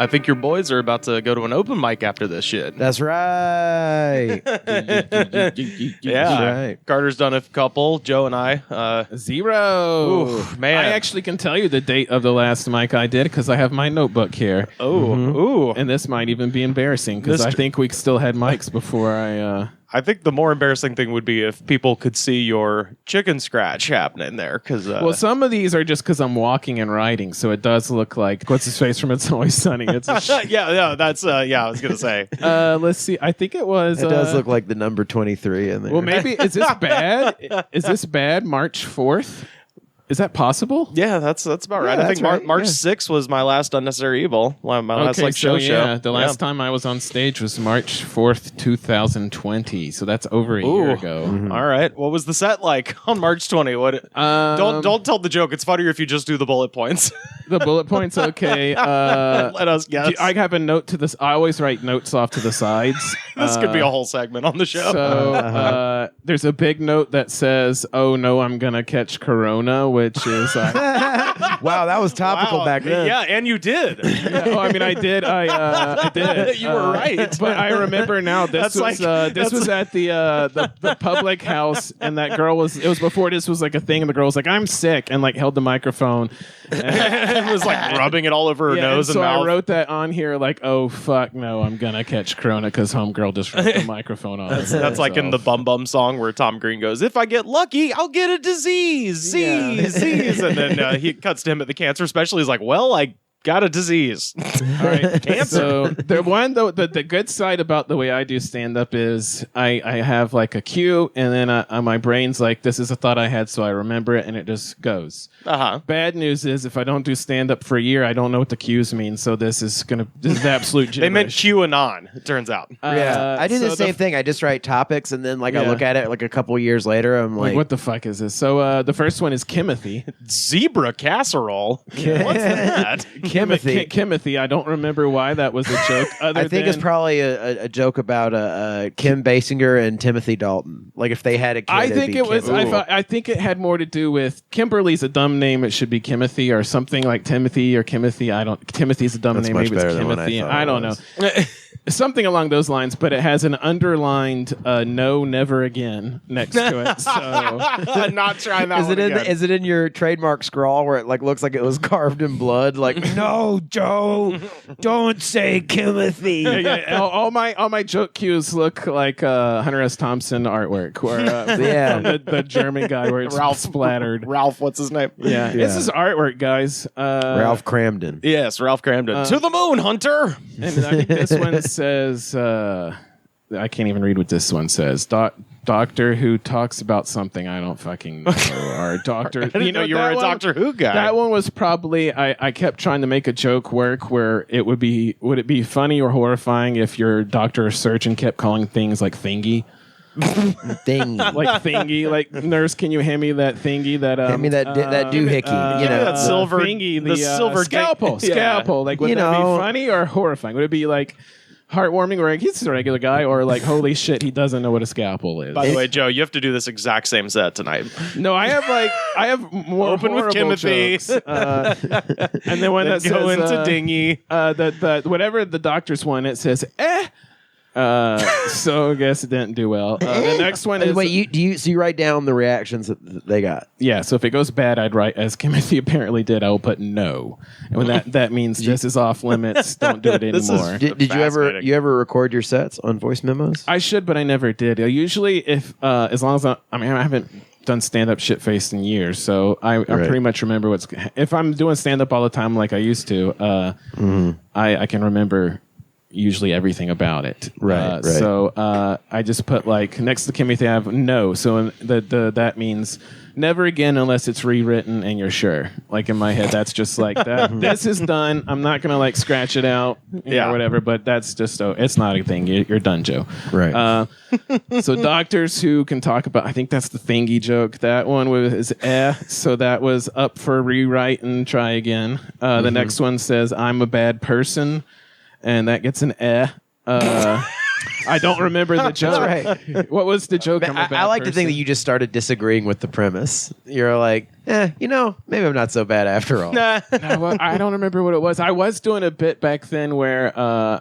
I think your boys are about to go to an open mic after this shit. That's right. Yeah. That's right. Carter's done a couple. Joe and I. 0. Ooh, man. I actually can tell you the date of the last mic I did because I have my notebook here. Ooh. And this might even be embarrassing because I think we still had mics before I think the more embarrassing thing would be if people could see your chicken scratch happening there. Cause, well, some of these are just because I'm walking and writing, so it does look like what's his face from It's Always Sunny. It's yeah, that's I was gonna say. Let's see. I think it was. It does look like the number 23 in there. Well, maybe is this bad? Is this bad? March 4th. Is that possible? Yeah, that's about right. I think March 6th was my last Unnecessary Evil. My last show. The last time I was on stage was March 4th, 2020. So that's over a year ago. Mm-hmm. All right. What was the set like on March 20? What? Don't tell the joke. It's funnier if you just do the bullet points. The bullet points, okay. Let us guess. I have a note to this. I always write notes off to the sides. This could be a whole segment on the show. So there's a big note that says, "Oh no, I'm gonna catch Corona," which is wow, that was topical back then. Yeah, and you did. I mean, I did. I did. You were right. But I remember now. This was at the public house, and that girl was. It was before this was like a thing, and the girl was like, "I'm sick," and like held the microphone. And was like rubbing it all over her nose and so mouth. I wrote that on here like, "Oh fuck no, I'm gonna catch Corona," because homegirl just ripped the microphone off. That's like in the Bum Bum song where Tom Green goes, "If I get lucky, I'll get a disease, and then he cuts to him at the cancer special. He's like, "Well, I got a disease." All right, cancer. So the one though, the good side about the way I do stand up is I have like a cue, and then my brain's like, this is a thought I had, so I remember it, and it just goes. Bad news is if I don't do stand up for a year, I don't know what the cues mean. So this is the absolute gibberish. They meant QAnon, it turns out. Yeah, I do the same thing. I just write topics, and then I look at it like a couple years later. I'm like, what the fuck is this? So the first one is Kimothy. Zebra casserole. What's that? Kimothy. I don't remember why that was a joke. I think it's probably a joke about Kim Basinger and Timothy Dalton. Like if they had a kid, I think it was. I think it had more to do with Kimberly's a dumb name. It should be Kimothy or something like Timothy or Kimothy. Timothy's a dumb name. Maybe it's Kimothy. I don't know. Something along those lines, but it has an underlined "no, never again" next to it. So not trying that. Is it in your trademark scrawl where it like looks like it was carved in blood? Like, no, Joe, don't say Kimothy. All my joke cues look like Hunter S. Thompson artwork, where from the German guy where it's Ralph splattered. Ralph, what's his name? Yeah. This is artwork, guys. Ralph Cramden. Yes, Ralph Cramden. To the moon, Hunter. And I think this one says, I can't even read what this one says. Doctor who talks about something I don't fucking know. Or Doctor, you were a Doctor Who guy. That one was probably, I kept trying to make a joke work where would it be funny or horrifying if your doctor or surgeon kept calling things like thingy? Like thingy, like nurse, can you hand me that thingy? Hand me that doohickey. That silver thingy, the silver scalpel. Scalpel. Like, would that be funny or horrifying? Would it be like heartwarming or like he's a regular guy, or like holy shit, he doesn't know what a scalpel is? By the way, Joe, you have to do this exact same set tonight. No, I have more open with Timothy, and then when that go says, into dingy, the whatever the doctor's one, it says so I guess it didn't do well. The next one is you write down the reactions that they got? Yeah, so if it goes bad, I'd write, as Timothy apparently did, I will put no. And when that means this is off limits, don't do it anymore. Did you ever record your sets on voice memos? I should, but I never did. Usually if as long as I haven't done stand-up shit-faced in years, so I pretty much remember if I'm doing stand-up all the time like I used to, I can remember usually everything about it. Right. So I just put like next to Kimothy I have no. So that means never again unless it's rewritten and you're sure. Like in my head, that's just like that. This is done. I'm not gonna like scratch it out, or whatever. But that's just it's not a thing. You're done, Joe. Right. So doctors who can talk about. I think that's the thingy joke. That one was so that was up for rewrite and try again. The next one says I'm a bad person. And that gets an I don't remember the joke. right. What was the joke? I like to think that you just started disagreeing with the premise. You're like, maybe I'm not so bad after all. No, well, I don't remember what it was. I was doing a bit back then where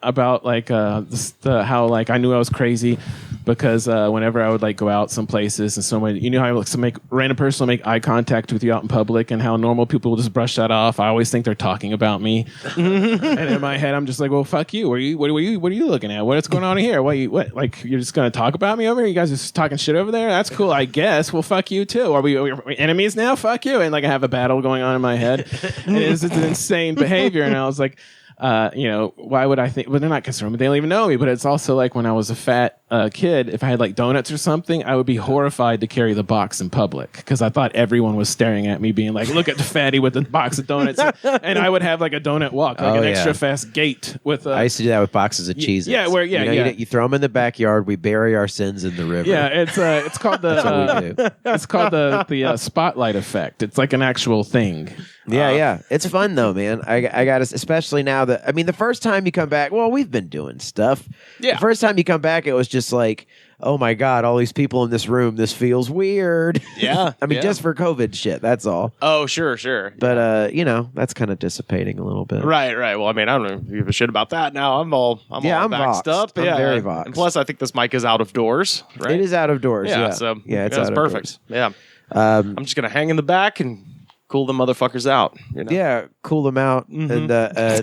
about like how like I knew I was crazy because whenever I would like go out some places and somebody, you know how like some random person will make eye contact with you out in public and how normal people will just brush that off. I always think they're talking about me, and in my head I'm just like, well, fuck you. What are you looking at? What's going on here? What like you're just gonna talk about me over here? You guys are just talking shit over there? That's cool, I guess. Well, fuck you too. Are we enemies now? Fuck you. And like I have a battle going on in my head. And it's an insane behavior. And I was like, why would I think? Well, they're not concerned, but they don't even know me. But it's also like when I was a fat kid, if I had like donuts or something, I would be horrified to carry the box in public because I thought everyone was staring at me, being like, "Look at the fatty with the box of donuts," and I would have like a donut walk, like an extra fast gate with. I used to do that with boxes of cheeses. Yeah, you throw them in the backyard. We bury our sins in the river. Yeah, it's called the That's what we do. it's called the spotlight effect. It's like an actual thing. Yeah. It's fun though, man. I got to, especially now that, I mean, the first time you come back, well, we've been doing stuff. Yeah. The first time you come back, it was just like, oh my God, all these people in this room, this feels weird. Yeah. I mean, just for COVID shit, that's all. Oh, sure. But, that's kind of dissipating a little bit. Right. Well, I mean, I don't give a shit about that now. I'm all vaxxed voxxed. up. I'm very voxxed. And plus, I think this mic is out of doors, right? It is out of doors. Yeah. Yeah. So it's it's out of perfect. doors. Yeah. I'm just going to hang in the back and cool the motherfuckers out. You know? Yeah, cool them out and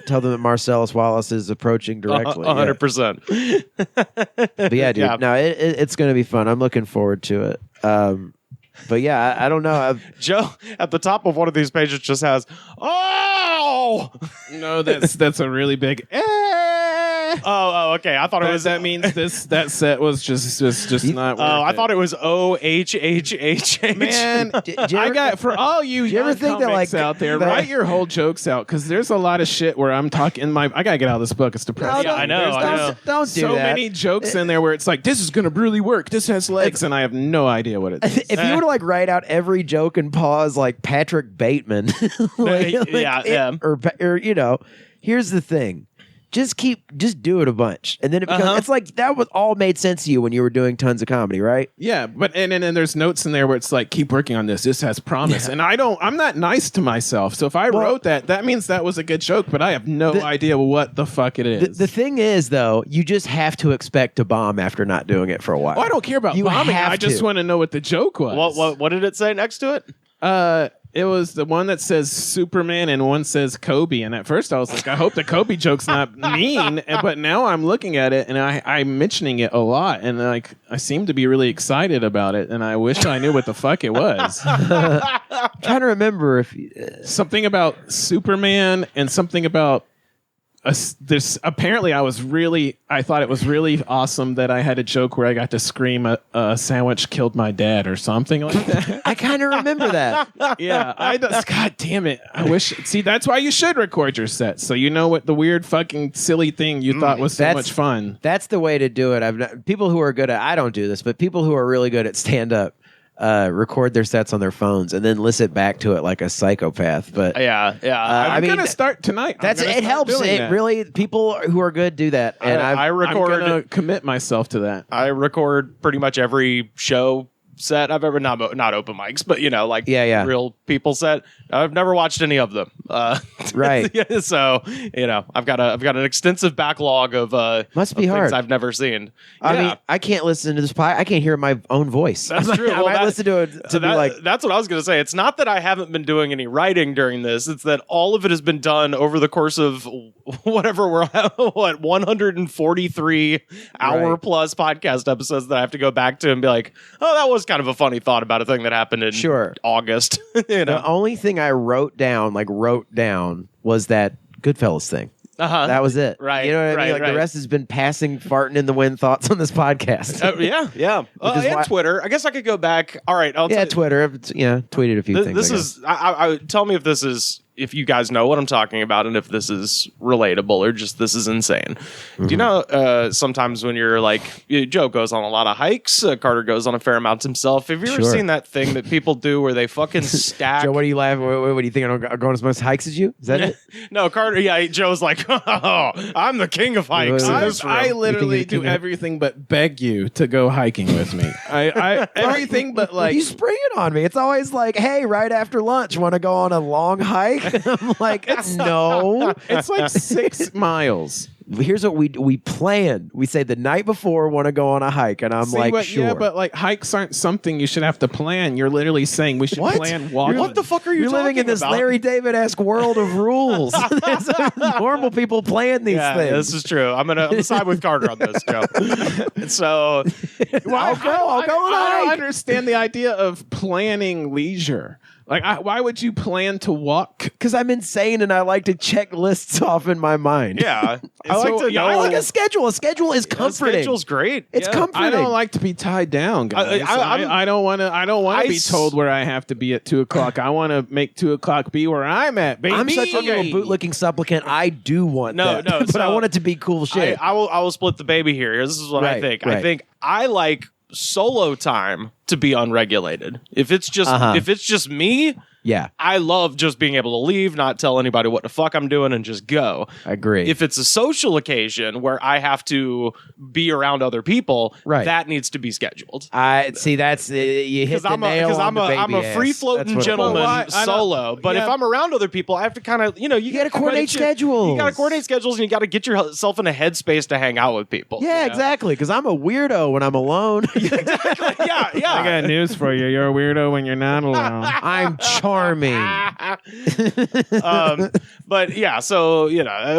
tell them that Marcellus Wallace is approaching directly. 100%. But yeah, dude, Yeah. no, it's going to be fun. I'm looking forward to it. But yeah, I don't know. Joe at the top of one of these pages just has, oh, No, that's a really big. oh, okay. I thought it was that means that set was just not. Oh, I thought it was OHHHH. Man, I got for all you you ever young think that, comics like, out there, that- write your whole jokes out because there's a lot of shit where I'm talking. I gotta get out of this book. It's depressing. Yeah, I know. Don't do so that. many jokes in there where it's like this is gonna really work. This has legs, and I have no idea what it is. If you were to like write out every joke and pause like Patrick Bateman, Yeah. or here's the thing. Just do it a bunch, and then it becomes. It's like that was all made sense to you when you were doing tons of comedy, right? Yeah, but and there's notes in there where it's like keep working on this. This has promise, and I'm not nice to myself. So if I wrote that means that was a good joke, but I have no idea what the fuck it is. The thing is, though, you just have to expect to bomb after not doing it for a while. I don't care about You bombing. have I just to. want to know what the joke was. What did it say next to it? It was the one that says Superman and one says Kobe. And at first I was like, I hope the Kobe joke's not mean. But now I'm looking at it and I'm mentioning it a lot. And like I seem to be really excited about it. And I wish I knew what the fuck it was. I'm trying to remember if Something about Superman and something about this. Apparently I thought it was really awesome that I had a joke where I got to scream a sandwich killed my dad or something like that. I kind of remember that. Yeah, God damn it. I wish. See, that's why you should record your sets, so you know what the weird fucking silly thing you thought was so much fun. That's the way to do it. People who are good at, I don't do this, but people who are really good at stand up record their sets on their phones and then listen back to it like a psychopath. But Yeah. I'm gonna start tonight. it helps. It really, people who are good do that. And I record. I'm gonna commit myself to that. I record pretty much every show set I've ever not open mics, but real people set. I've never watched any of them. Right. So I've got an extensive backlog of must be of hard. things I've never seen. I mean, I can't listen to this I can't hear my own voice. That's true. I might listen to it to be like. That's what I was going to say. It's not that I haven't been doing any writing during this. It's that all of it has been done over the course of whatever 143 hour plus podcast episodes that I have to go back to and be like, oh, that was kind of a funny thought about a thing that happened in August. The only thing I wrote down was that Goodfellas thing. That was it. Right. You know what I mean? Right. The rest has been passing, farting in the wind thoughts on this podcast. Yeah. And Twitter. I guess I could go back. All right. Twitter. Tweeted a few things. This is. I tell me if this is if you guys know what I'm talking about and if this is relatable or just this is insane. Do you know sometimes when you're like, Joe goes on a lot of hikes, Carter goes on a fair amount himself. Have you ever seen that thing that people do where they fucking stack? Joe, what are you laughing? What do you think? I'm going as much hikes as you? Is that it? No, Carter. Yeah, Joe's like, oh, I'm the king of hikes. In this room. I literally do everything but beg you to go hiking with me. I everything but like you spring it on me. It's always like, hey, right after lunch, want to go on a long hike? I'm like, no. It's like 6 miles. Here's what we plan. We say the night before want to go on a hike, and I'm sure. Yeah, but like hikes aren't something you should have to plan. You're literally saying we should plan walking. What the fuck are you You're talking living in this about? Larry David-esque world of rules. Normal people plan these things. This is true. I'm gonna side with Carter on this, Joe. So I'll go on a I don't hike. understand the idea of planning leisure. Like, why would you plan to walk? Because I'm insane and I like to check lists off in my mind. yeah, I like to know. I like a schedule. A schedule is comforting. A schedule's great. It's comforting. I don't like to be tied down, guys. I don't want to be told where I have to be at 2:00. I want to make 2:00 be where I'm at, baby. I'm such a little bootlicking supplicant. I do want that. No, but I want it to be cool shit. I will split the baby here. This is what I think. Right. I think I like solo time to be unregulated. If it's just me. Yeah. I love just being able to leave, not tell anybody what the fuck I'm doing, and just go. I agree. If it's a social occasion where I have to be around other people, that needs to be scheduled. I see. That's you hit the nail on the baby I'm a free floating gentleman solo. But if I'm around other people, I have to kind of you got to coordinate schedules. You got to coordinate schedules, and you got to get yourself in a headspace to hang out with people. Yeah, exactly. Because I'm a weirdo when I'm alone. Exactly. Yeah. I got news for you. You're a weirdo when you're not alone. I'm charming. But yeah, so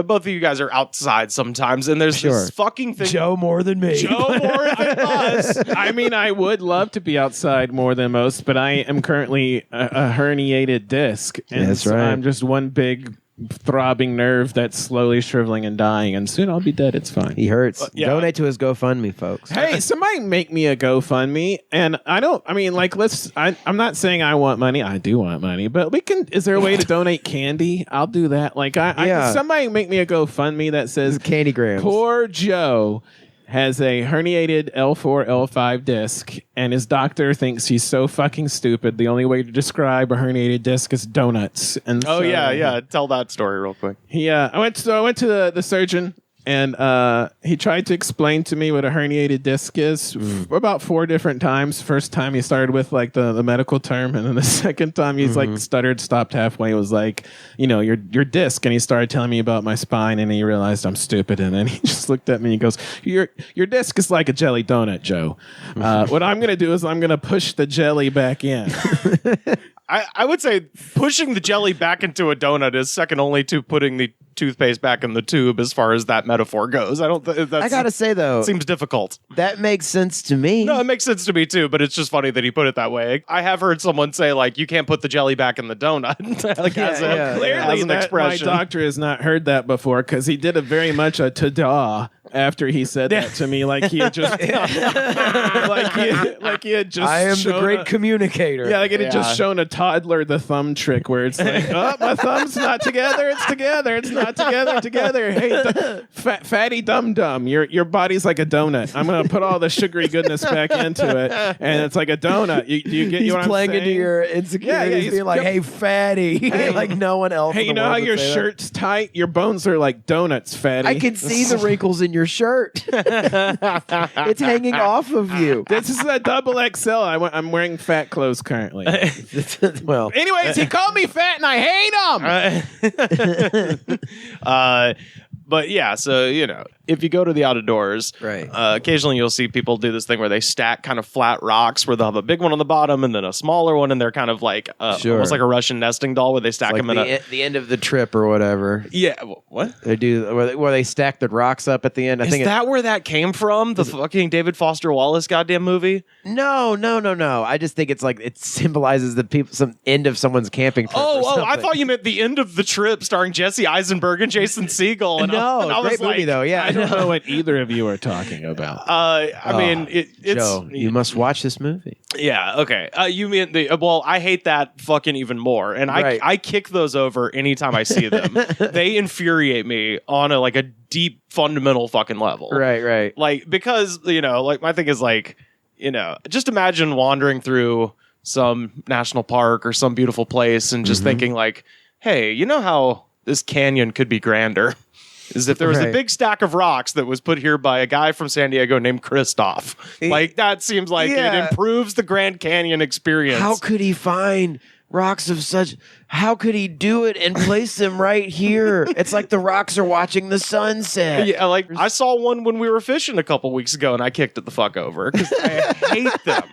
both of you guys are outside sometimes, and there's this fucking thing. Joe more than me. Joe more than us. I mean, I would love to be outside more than most, but I am currently a herniated disc, and that's right. I'm just one big throbbing nerve that's slowly shriveling and dying, and soon I'll be dead. It's fine. He hurts. Donate to his GoFundMe, folks. Hey, somebody make me a GoFundMe, and I'm not saying I want money. I do want money, but is there a way to donate candy? I'll do that. Like, somebody make me a GoFundMe that says Candy Grams. Poor Joe has a herniated L4, L5 disc, and his doctor thinks he's so fucking stupid. The only way to describe a herniated disc is donuts. And tell that story real quick. I went to the surgeon, and he tried to explain to me what a herniated disc is about 4 different times. First time he started with like the medical term, and then the second time he's like stuttered, stopped halfway, was like, your disc, and he started telling me about my spine, and he realized I'm stupid, and then he just looked at me and he goes, your disc is like a jelly donut, Joe. What I'm gonna do is I'm gonna push the jelly back in. I would say pushing the jelly back into a donut is second only to putting the toothpaste back in the tube as far as that metaphor goes. I gotta say though, it seems difficult. That makes sense to me. No, it makes sense to me too, but it's just funny that he put it that way. I have heard someone say like, you can't put the jelly back in the donut. Clearly an expression. My doctor has not heard that before, because he did a very much a ta-da after he said that to me, like he had just like he had just I am the great communicator. Yeah, like it had just shown a toddler the thumb trick where it's like, oh, my thumb's not together, it's together, it's not together. Hey, fatty dum dum, your body's like a donut. I'm gonna put all the sugary goodness back into it, and it's like a donut. Do you get He's what I'm saying? playing into your insecurities, being like, hey, fatty, like no one else. Hey, you know how your shirt's tight? Your bones are like donuts, fatty. I can see the wrinkles in your shirt. It's hanging off of you. This is a double XL. I'm wearing fat clothes currently. Well, anyways, he called me fat, and I hate him. But yeah, so if you go to the outdoors, right, occasionally you'll see people do this thing where they stack kind of flat rocks, where they'll have a big one on the bottom and then a smaller one, and they're kind of like almost like a Russian nesting doll, where they stack them in the end of the trip or whatever. Yeah, what they do, where they stack the rocks up at the end. Is that where that came from? The fucking David Foster Wallace goddamn movie? No. I just think it's like it symbolizes some end of someone's camping trip. I thought you meant the end of the trip, starring Jesse Eisenberg and Jason Segel. And know. And I was Great movie, like, though. Yeah, I don't know what either of you are talking about. I mean, it's Joe, you must watch this movie. yeah. Okay. You mean well, I hate that fucking even more, and Right. I kick those over anytime I see them. They infuriate me on a deep fundamental fucking level. Right. Like, because like my thing is like, just imagine wandering through some national park or some beautiful place and just thinking like, hey, you know how this canyon could be grander is if there was a big stack of rocks that was put here by a guy from San Diego named Christoph. Like, that seems like it improves the Grand Canyon experience. How could he find rocks of such? How could he do it and place them right here? It's like the rocks are watching the sunset. Yeah, like I saw one when we were fishing a couple weeks ago, and I kicked it the fuck over because I hate them.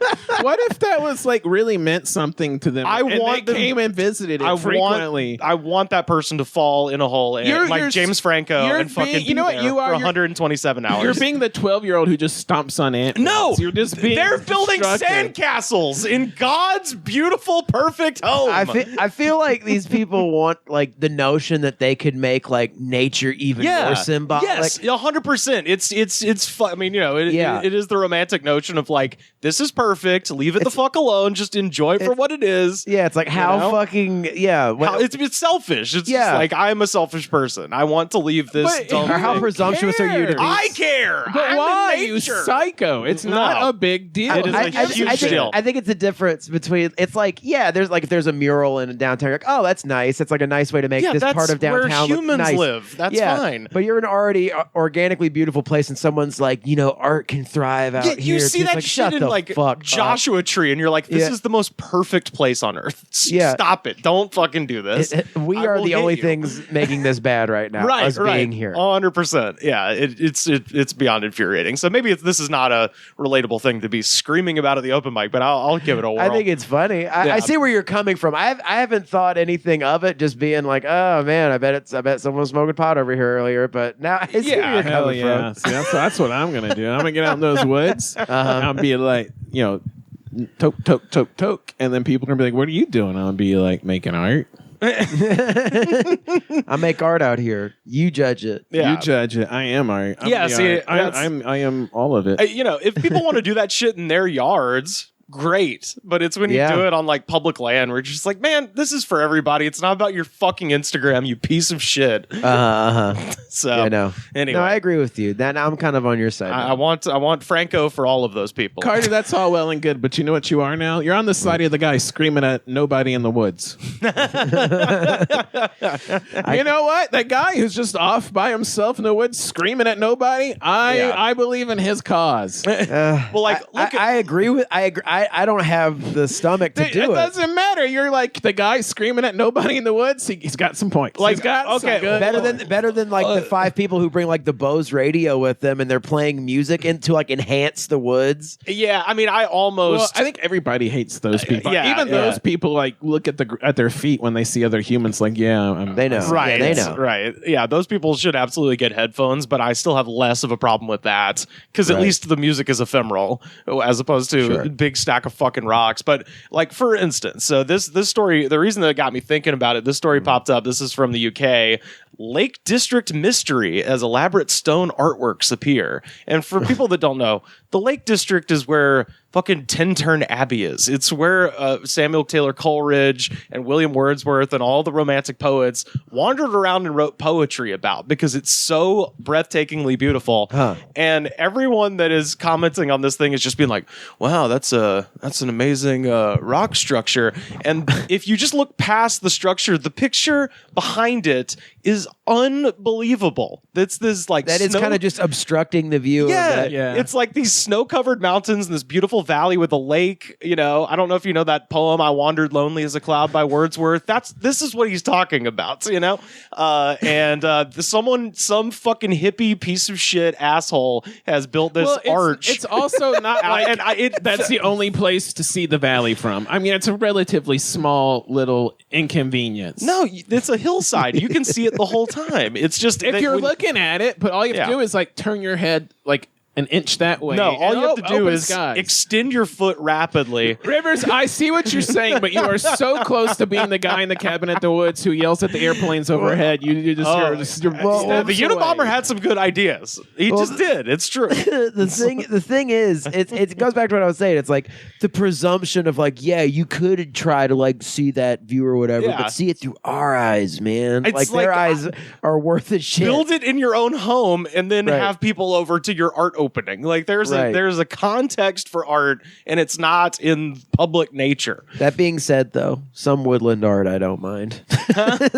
What if that was like really meant something to them? They came and visited it frequently. I want that person to fall in a hole and like James Franco and fucking you know what there you are for 127 hours. You're being the 12-year-old who just stomps on ant. No, you're just being. They're building sandcastles in God's beautiful, perfect home. I feel like these people want like the notion that they could make like nature even more symbolic. Yes, 100%. It's fun. I mean, it is the romantic notion of like, this is perfect. Leave it the fuck alone. Just enjoy it for what it is. Yeah, it's like how fucking it's selfish. It's just like, I'm a selfish person. I want to leave this. Or how presumptuous are you to be? I care. But I'm why, in you nature. psycho? It's not a big deal. It is a huge deal. I think it's a difference between. It's like there's like if there's a mural in a downtown, you're like, oh, that's nice. It's like a nice way to make this part of downtown where humans look nice. live. That's fine. But you're in an already organically beautiful place, and someone's like, art can thrive out here. You see that shit in like Joshua Tree, and you're like, this is the most perfect place on earth. Stop it! Don't fucking do this. We are the only things making this bad right now. Right, us being here. 100%. Yeah, it's beyond infuriating. So maybe this is not a relatable thing to be screaming about at the open mic, but I'll give it a whirl. I think it's funny. I see where you're coming from. I haven't thought anything of it. Just being like, oh man, I bet someone was smoking pot over here earlier. But now I see where you're coming from. See, that's what I'm gonna do. I'm gonna get out in those woods. I'll be like, toke, toke, toke, toke, and then people are gonna be like, "What are you doing?" I'll be like, making art. I make art out here. You judge it. Yeah. You judge it. I am art. I am all of it. If people want to do that shit in their yards, great. But it's when you do it on like public land where it's just like, man, this is for everybody. It's not about your fucking Instagram, you piece of shit. So anyway, I agree with you. Then I'm kind of on your side. I want Franco for all of those people. Carter, that's all well and good, but you know what you are now? You're on the side of the guy screaming at nobody in the woods. You know what? That guy who's just off by himself in the woods screaming at nobody, I believe in his cause. I agree with I don't have the stomach to do it. It doesn't matter. You're like the guy screaming at nobody in the woods. He's got some points. Like, he's got some good better than like the 5 people who bring like the Bose radio with them and they're playing music to like enhance the woods. Yeah, I mean, I think everybody hates those people. Even those people like look at their feet when they see other humans. Like, they know, right? They know, right? Yeah, those people should absolutely get headphones, but I still have less of a problem with that because at least the music is ephemeral as opposed to big stack of fucking rocks. But like, for instance, so this story, the reason that it got me thinking about it, this story popped up. This is from the UK. Lake District mystery as elaborate stone artworks appear. And for people that don't know, the Lake District is where fucking Tintern Abbey is. It's where Samuel Taylor Coleridge and William Wordsworth and all the romantic poets wandered around and wrote poetry about because it's so breathtakingly beautiful. And everyone that is commenting on this thing is just being like, wow, that's an amazing rock structure. And if you just look past the structure, the picture behind it is unbelievable. That's this like that is kind of just obstructing the view. It's like these snow-covered mountains and this beautiful valley with a lake. I don't know if you know that poem "I Wandered Lonely as a Cloud" by Wordsworth. This is what he's talking about. Some fucking hippie piece of shit asshole has built this arch. It's also not like that's the only place to see the valley from. I mean, it's a relatively small little inconvenience. No, it's a hillside. You can see it the whole time. It's just if you're looking at it, but all you have to do is like turn your head like an inch that way. No, all you have to do open is skies. extend your foot rapidly. Rivers, I see what you're saying, but you are so close to being the guy in the cabin at the woods who yells at the airplanes overhead. You're the Unabomber had some good ideas. He just did. It's true. the thing is, it goes back to what I was saying. It's like the presumption of like, yeah, you could try to like see that view or whatever, Yeah. but see it through our eyes, man. It's Like their like, eyes are worth a shit. Build it in your own home and then Right. have people over to your art opening. Like there's Right. there's a context for art and it's not in public nature. That being said, though, some woodland art I don't mind.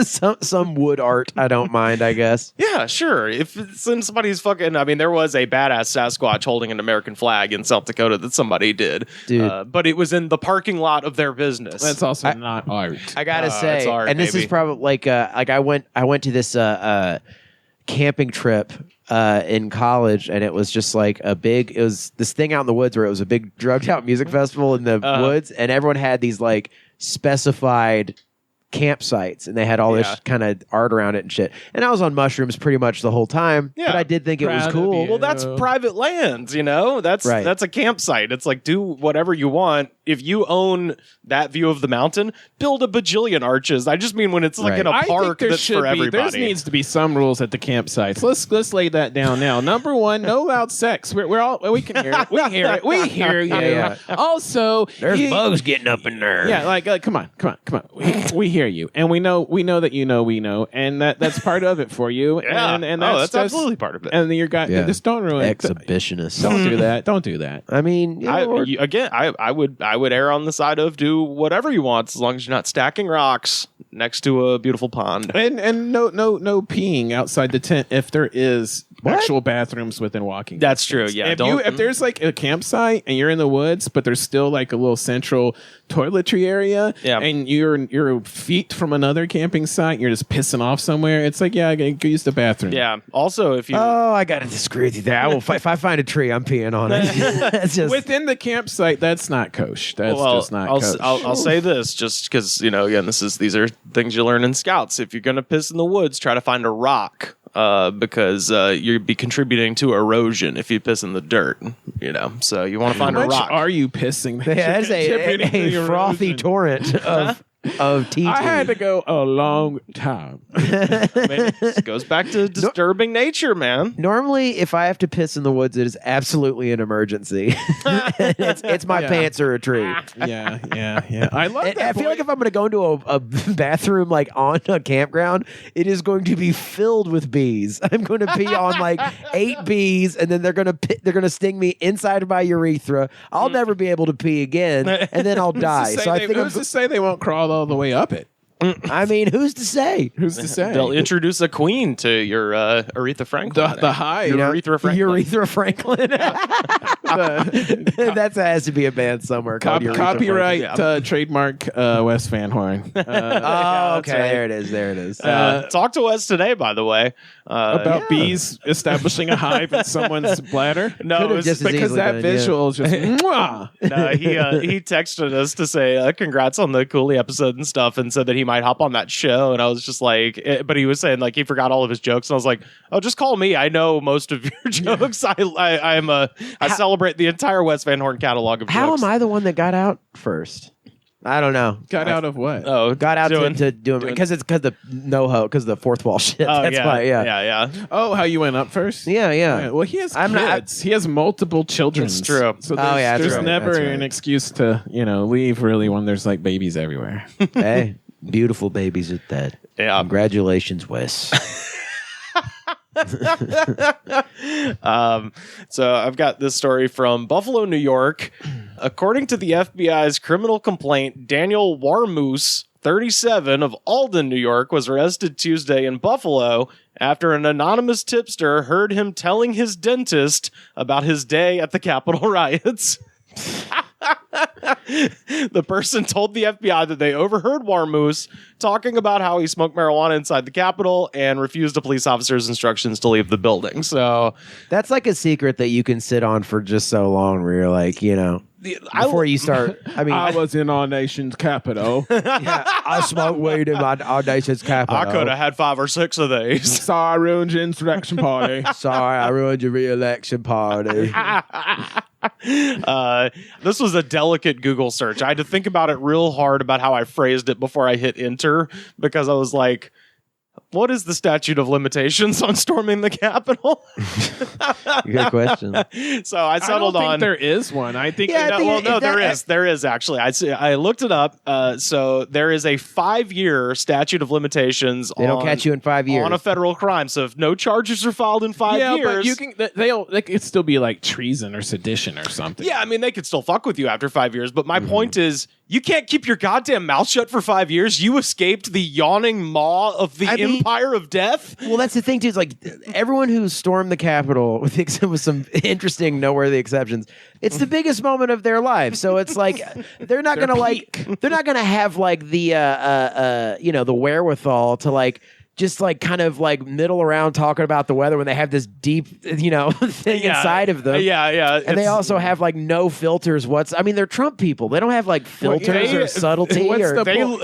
some wood art I don't mind, I guess. Yeah, sure. If it's in somebody's fucking, I mean, there was a badass Sasquatch holding an American flag in South Dakota that somebody did, Dude. but it was in the parking lot of their business. That's also not art. I gotta it's say, art, and this baby. is probably like I went to this camping trip in college, and it was just like it was this thing out in the woods where it was a big drugged out music festival in the woods, and everyone had these like specified campsites, and they had all this kind of art around it and shit. And I was on mushrooms pretty much the whole time, but I did think it was Proud of cool. you. Well, that's private land, you know? That's Right. that's a campsite. It's like do whatever you want. If you own that view of the mountain, build a bajillion arches. I just mean when it's like Right. in a I think park there that's should for be. everybody. There needs to be some rules at the campsites. Let's lay that down now. Number one, no loud sex. We can hear it. We hear it. We hear you. Yeah. Also, There's bugs getting up in there. Yeah, like come on. We hear you, and we know that you know we know, and that's part of it for you. Yeah. and that's just, absolutely part of it. And your guy, Yeah. just don't ruin it. Exhibitionist. Don't do that. Don't do that. I mean, I would err on the side of do whatever you want as long as you're not stacking rocks next to a beautiful pond. And no peeing outside the tent if there is actual bathrooms within walking. That's true. distance. Yeah, If there's like a campsite and you're in the woods, but there's still like a little central toiletry area, Yeah. and you're feet from another camping site, and you're just pissing off somewhere. It's like, yeah, go use the bathroom. Yeah. Also, if you oh, I gotta disagree with you there. I will. If I find a tree, I'm peeing on it. It's just Within the campsite, that's not kosher. That's just not I'll, kosher. I'll say this just because again these are things you learn in scouts. If you're gonna piss in the woods, try to find a rock because you'd be contributing to erosion if you piss in the dirt. So you want to find How a much rock. are you pissing? That yeah, that's you're contributing to the a frothy erosion? torrent of TT. I had to go a long time. It goes back to disturbing nature, man. Normally, if I have to piss in the woods, it is absolutely an emergency. it's my Yeah. pants or a tree. Yeah. I love that. I feel like if I'm going to go into a bathroom like on a campground, it is going to be filled with bees. I'm going to pee on like 8 bees, and then they're going to sting me inside of my urethra. I'll never be able to pee again, and then I'll die. So I think who's to say they won't crawl all the way up it? I mean, who's to say? Who's to say? They'll introduce a queen to your Aretha Franklin. the high. Your Urethra Franklin. Urethra Franklin. That has to be a band somewhere called Urethra Copyright Yeah. Trademark Wes Van Horn. Franklin. Oh, that's okay. right. There it is. Talk to us today, by the way. About bees establishing a hive in someone's bladder. No, Could've it was just as Because easily that done, visual is just mwah. No, he texted us to say congrats on the Cooley episode and stuff, and said that he might hop on that show. And I was just like, but he was saying like he forgot all of his jokes, and I was like, oh, just call me. I know most of your jokes. I celebrate the entire Wes Van Horn catalog of How jokes. am I the one that got out first? I don't know. Got out of what? Oh, Got out doing- to do it because the no-ho, because the fourth wall shit. Oh, That's yeah, why, yeah. Oh, how you went up first? Yeah. Well, he has I'm not- kids. He has multiple children. It's true. So Oh, yeah, that's there's right. never That's right. an excuse to leave really when there's like babies everywhere. Hey, beautiful babies at that. Yeah. Congratulations, Wes. So I've got this story from Buffalo, New York. According to the FBI's criminal complaint, Daniel Warmoose, 37, of Alden, New York, was arrested Tuesday in Buffalo after an anonymous tipster heard him telling his dentist about his day at the Capitol riots. The person told the FBI that they overheard Warmoose talking about how he smoked marijuana inside the Capitol and refused a police officer's instructions to leave the building. So that's like a secret that you can sit on for just so long where you're like, you know, before you start. I mean, I was in our nation's capital. yeah, I smoked weed in our nation's capital. I could have had 5 or 6 of these. Sorry, I ruined your insurrection party. Sorry, I ruined your re-election party. This was a delicate Google search. I had to think about it real hard about how I phrased it before I hit enter, because I was like, what is the statute of limitations on storming the Capitol? Good question. So I settled I don't think there is one. I think there is actually. I looked it up. So there is a 5-year statute of limitations. They don't catch you in 5 years on a federal crime. So if no charges are filed in 5 years, but you can. They could still be like treason or sedition or something. Yeah, I mean they could still fuck with you after 5 years. But my point is, you can't keep your goddamn mouth shut for 5 years. You escaped the yawning maw of the Empire of Death. Well, that's the thing, too. Is like everyone who stormed the Capitol, with some interesting, noteworthy exceptions, it's the biggest moment of their life. So it's like they're not gonna they're not gonna have like the the wherewithal to like just like kind of like middle around talking about the weather when they have this deep, thing inside of them. Yeah. And they also have like no filters. I mean, they're Trump people. They don't have like filters or subtlety.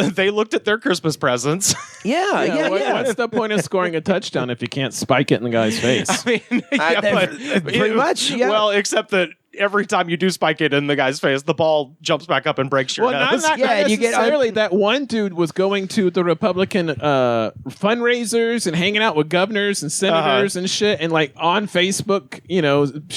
They looked at their Christmas presents. Yeah. What's the point of scoring a touchdown if you can't spike it in the guy's face? I mean, pretty much. Yeah. Well, except that every time you do spike it in the guy's face, the ball jumps back up and breaks your nose. Not necessarily. That one dude was going to the Republican fundraisers and hanging out with governors and senators and shit, and like on Facebook,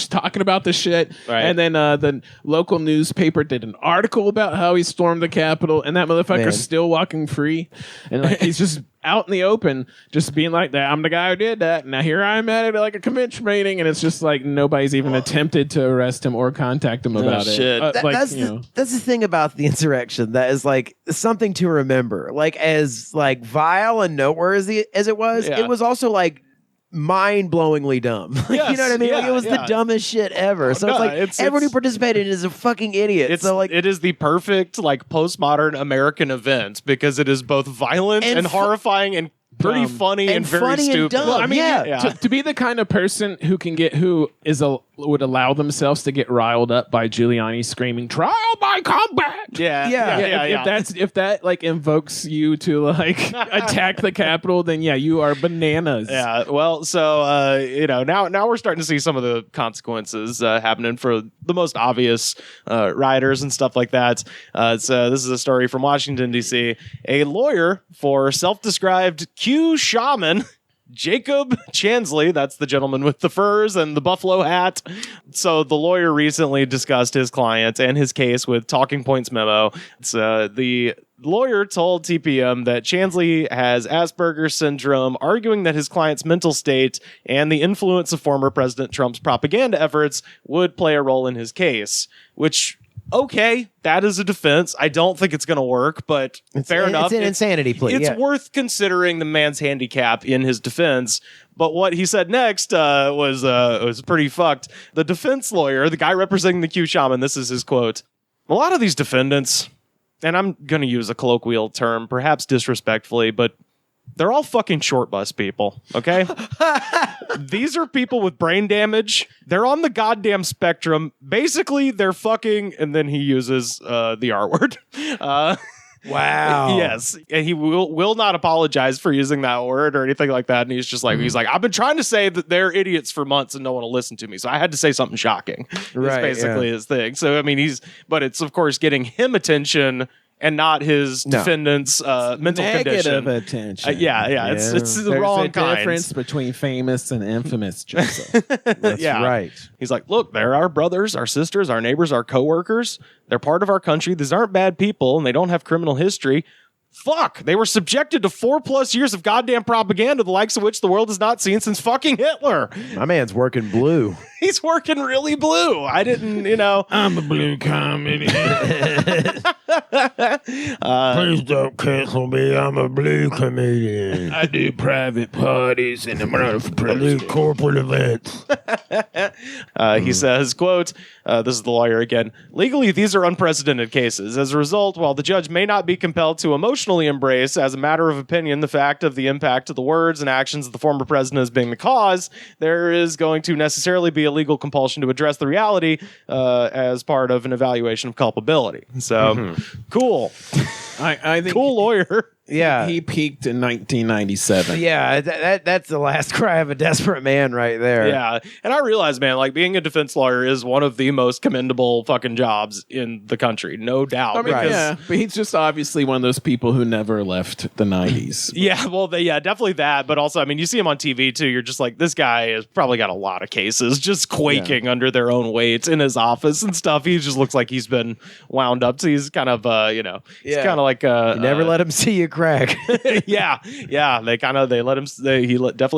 talking about the shit. Right. And then the local newspaper did an article about how he stormed the Capitol, and that motherfucker's still walking free, and like he's just out in the open, just being like that. I'm the guy who did that. Now here I'm at it like a convention meeting, and it's just like nobody's even attempted to arrest him or contact him about it. Shit. That's the thing about the insurrection that is like something to remember. Like as like vile and noteworthy as it was also like mind-blowingly dumb. Yes, you know what I mean? yeah, like it was the dumbest shit ever. So it's everyone who participated is a fucking idiot. It's so like it is the perfect like postmodern American event because it is both violent and horrifying and pretty funny and very funny stupid. And dumb. Well, I mean, to be the kind of person who would allow themselves to get riled up by Giuliani screaming "trial by combat." If that like invokes you to like attack the Capitol, then you are bananas. Yeah. Well, so now we're starting to see some of the consequences happening for the most obvious rioters and stuff like that. So this is a story from Washington D.C. A lawyer for self-described Q shaman Jacob Chansley, that's the gentleman with the furs and the buffalo hat. So the lawyer recently discussed his client and his case with Talking Points Memo. The lawyer told TPM that Chansley has Asperger's syndrome, arguing that his client's mental state and the influence of former President Trump's propaganda efforts would play a role in his case, which... Okay, that is a defense. I don't think it's going to work, but fair enough. It's an insanity plea. It's worth considering the man's handicap in his defense. But what he said next was pretty fucked. The defense lawyer, the guy representing the Q shaman, this is his quote. A lot of these defendants, and I'm going to use a colloquial term, perhaps disrespectfully, but they're all fucking short bus people, okay? These are people with brain damage. They're on the goddamn spectrum. Basically, they're fucking, and then he uses the R word. Wow. Yes. And he will not apologize for using that word or anything like that. And he's just like, he's like, I've been trying to say that they're idiots for months and no one will listen to me. So I had to say something shocking. Right. That's basically his thing. So, I mean, but it's, of course, getting him attention and not his defendant's mental condition. Negative attention. It's the wrong kind. There's a difference between famous and infamous, Joseph. That's right. He's like, look, they're our brothers, our sisters, our neighbors, our coworkers. They're part of our country. These aren't bad people, and they don't have criminal history. Fuck, they were subjected to 4+ years of goddamn propaganda, the likes of which the world has not seen since fucking Hitler. My man's working blue. He's working really blue. I didn't, I'm a blue comedy. Please don't cancel me. I'm a blue comedian. I do private parties and I'm running for president. I do corporate events. He says, quote, this is the lawyer again, legally, these are unprecedented cases. As a result, while the judge may not be compelled to emotionally embrace, as a matter of opinion, the fact of the impact of the words and actions of the former president as being the cause, there is going to necessarily be a legal compulsion to address the reality as part of an evaluation of culpability. So, cool. I think cool lawyer. Yeah. He peaked in 1997. Yeah, that's the last cry of a desperate man right there. Yeah. And I realize, man, like being a defense lawyer is one of the most commendable fucking jobs in the country. No doubt. I mean, yeah, but he's just obviously one of those people who never left the 90s. Yeah, well, definitely that. But also, I mean, you see him on TV too. You're just like, this guy has probably got a lot of cases just quaking under their own weight in his office and stuff. He just looks like he's been wound up. So he's kind of, he's kind of like, you never let him see you crack. yeah. Definitely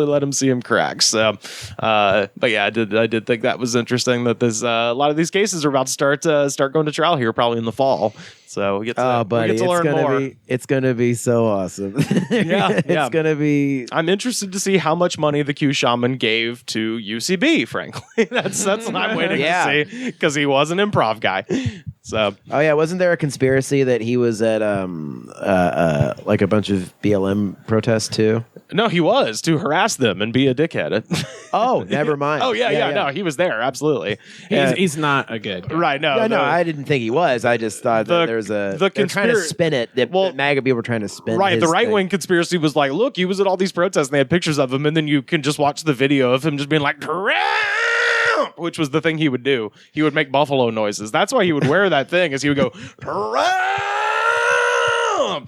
let him see him crack. So, but yeah, I did think that was interesting that there's a lot of these cases are about to start going to trial here probably in the fall. So we get to, learn more. It's gonna be so awesome. It's gonna be. I'm interested to see how much money the Q Shaman gave to UCB. Frankly, that's what I'm waiting to see because he was an improv guy. So, wasn't there a conspiracy that he was at like a bunch of BLM protests too? No, he was to harass them and be a dickhead. Oh, never mind. Oh yeah, no, he was there absolutely. He's not a good guy. Right? No, I didn't think he was. I just thought that there's they're trying to spin it. That MAGA people were trying to spin. Right, the right wing conspiracy was like, look, he was at all these protests and they had pictures of him, and then you can just watch the video of him just being like, Trump, which was the thing he would do. He would make buffalo noises. That's why he would wear that thing, as he would go, Trump.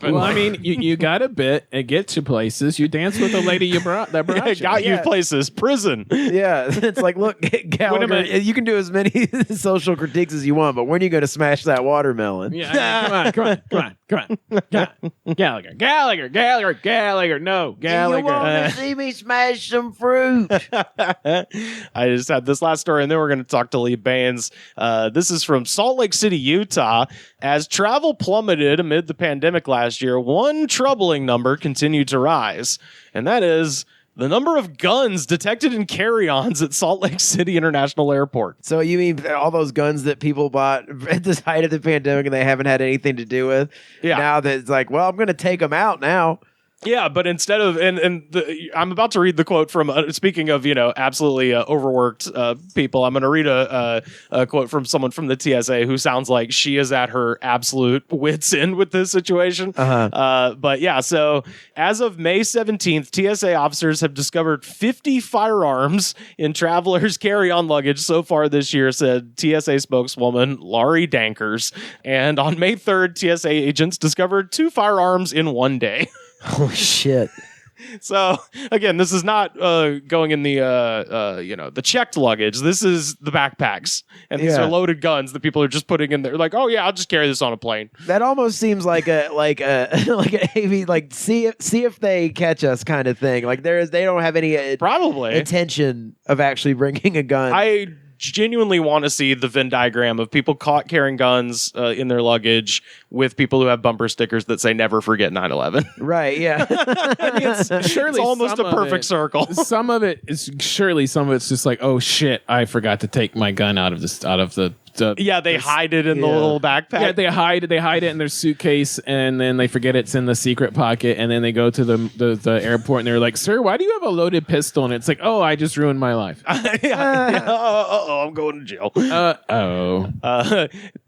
Well, I mean, you got a bit. It gets you places. You dance with the lady you brought. That brought it got you places. Prison. Yeah, it's like, look, Gallagher, you can do as many social critiques as you want, but when are you going to smash that watermelon? Yeah, come on. Gallagher. No, Gallagher. You want to see me smash some fruit? I just had this last story, and then we're going to talk to Lee Bains. This is from Salt Lake City, Utah. As travel plummeted amid the pandemic last year, one troubling number continued to rise, and that is the number of guns detected in carry-ons at Salt Lake City International Airport. So you mean all those guns that people bought at the height of the pandemic and they haven't had anything to do with? Yeah. Now that it's like, well, I'm going to take them out now. Yeah, but instead of I'm about to read the quote from speaking of absolutely overworked people. I'm going to read a quote from someone from the TSA who sounds like she is at her absolute wits end with this situation. But yeah, so as of May 17th, TSA officers have discovered 50 firearms in travelers' carry-on luggage so far this year, said TSA spokeswoman Laurie Dankers. And on May 3rd, TSA agents discovered 2 firearms in one day. Holy shit. So again, this is not going in the checked luggage. This is the backpacks, and these are loaded guns that people are just putting in there. Like, oh yeah, I'll just carry this on a plane. That almost seems like a see if they catch us kind of thing. Like they don't have any intention of actually bringing a gun. I genuinely want to see the Venn diagram of people caught carrying guns in their luggage with people who have bumper stickers that say "Never forget 9/11." Right? Yeah. I mean, it's almost a perfect circle. Some of it's just like, oh shit, I forgot to take my gun out of the. They hide it in the little backpack. Yeah, they hide it in their suitcase, and then they forget it's in the secret pocket, and then they go to the airport, and they're like, "Sir, why do you have a loaded pistol?" And it's like, "Oh, I just ruined my life." I'm going to jail.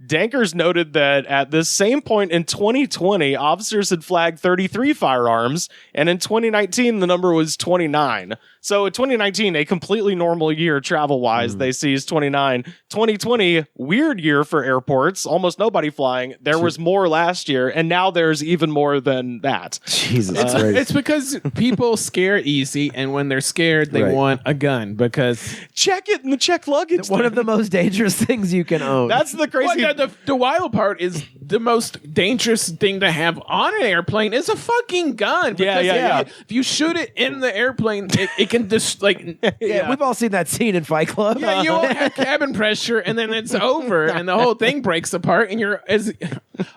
Dankers noted that at this same point in 2020, officers had flagged 33 firearms, and in 2019, the number was 29. So in 2019, a completely normal year travel-wise, they seized 29. 2020, weird year for airports. Almost nobody flying. There was more last year, and now there's even more than that. Jesus Christ. It's because people scare easy, and when they're scared, they want a gun. Because check it in the checked luggage. One of the most dangerous things you can own. That's the crazy. But the wild part is the most dangerous thing to have on an airplane is a fucking gun. Because if you shoot it in the airplane, it can just like... Yeah, we've all seen that scene in Fight Club. Yeah, you won't have cabin pressure, and then it's over, and the whole thing breaks apart, and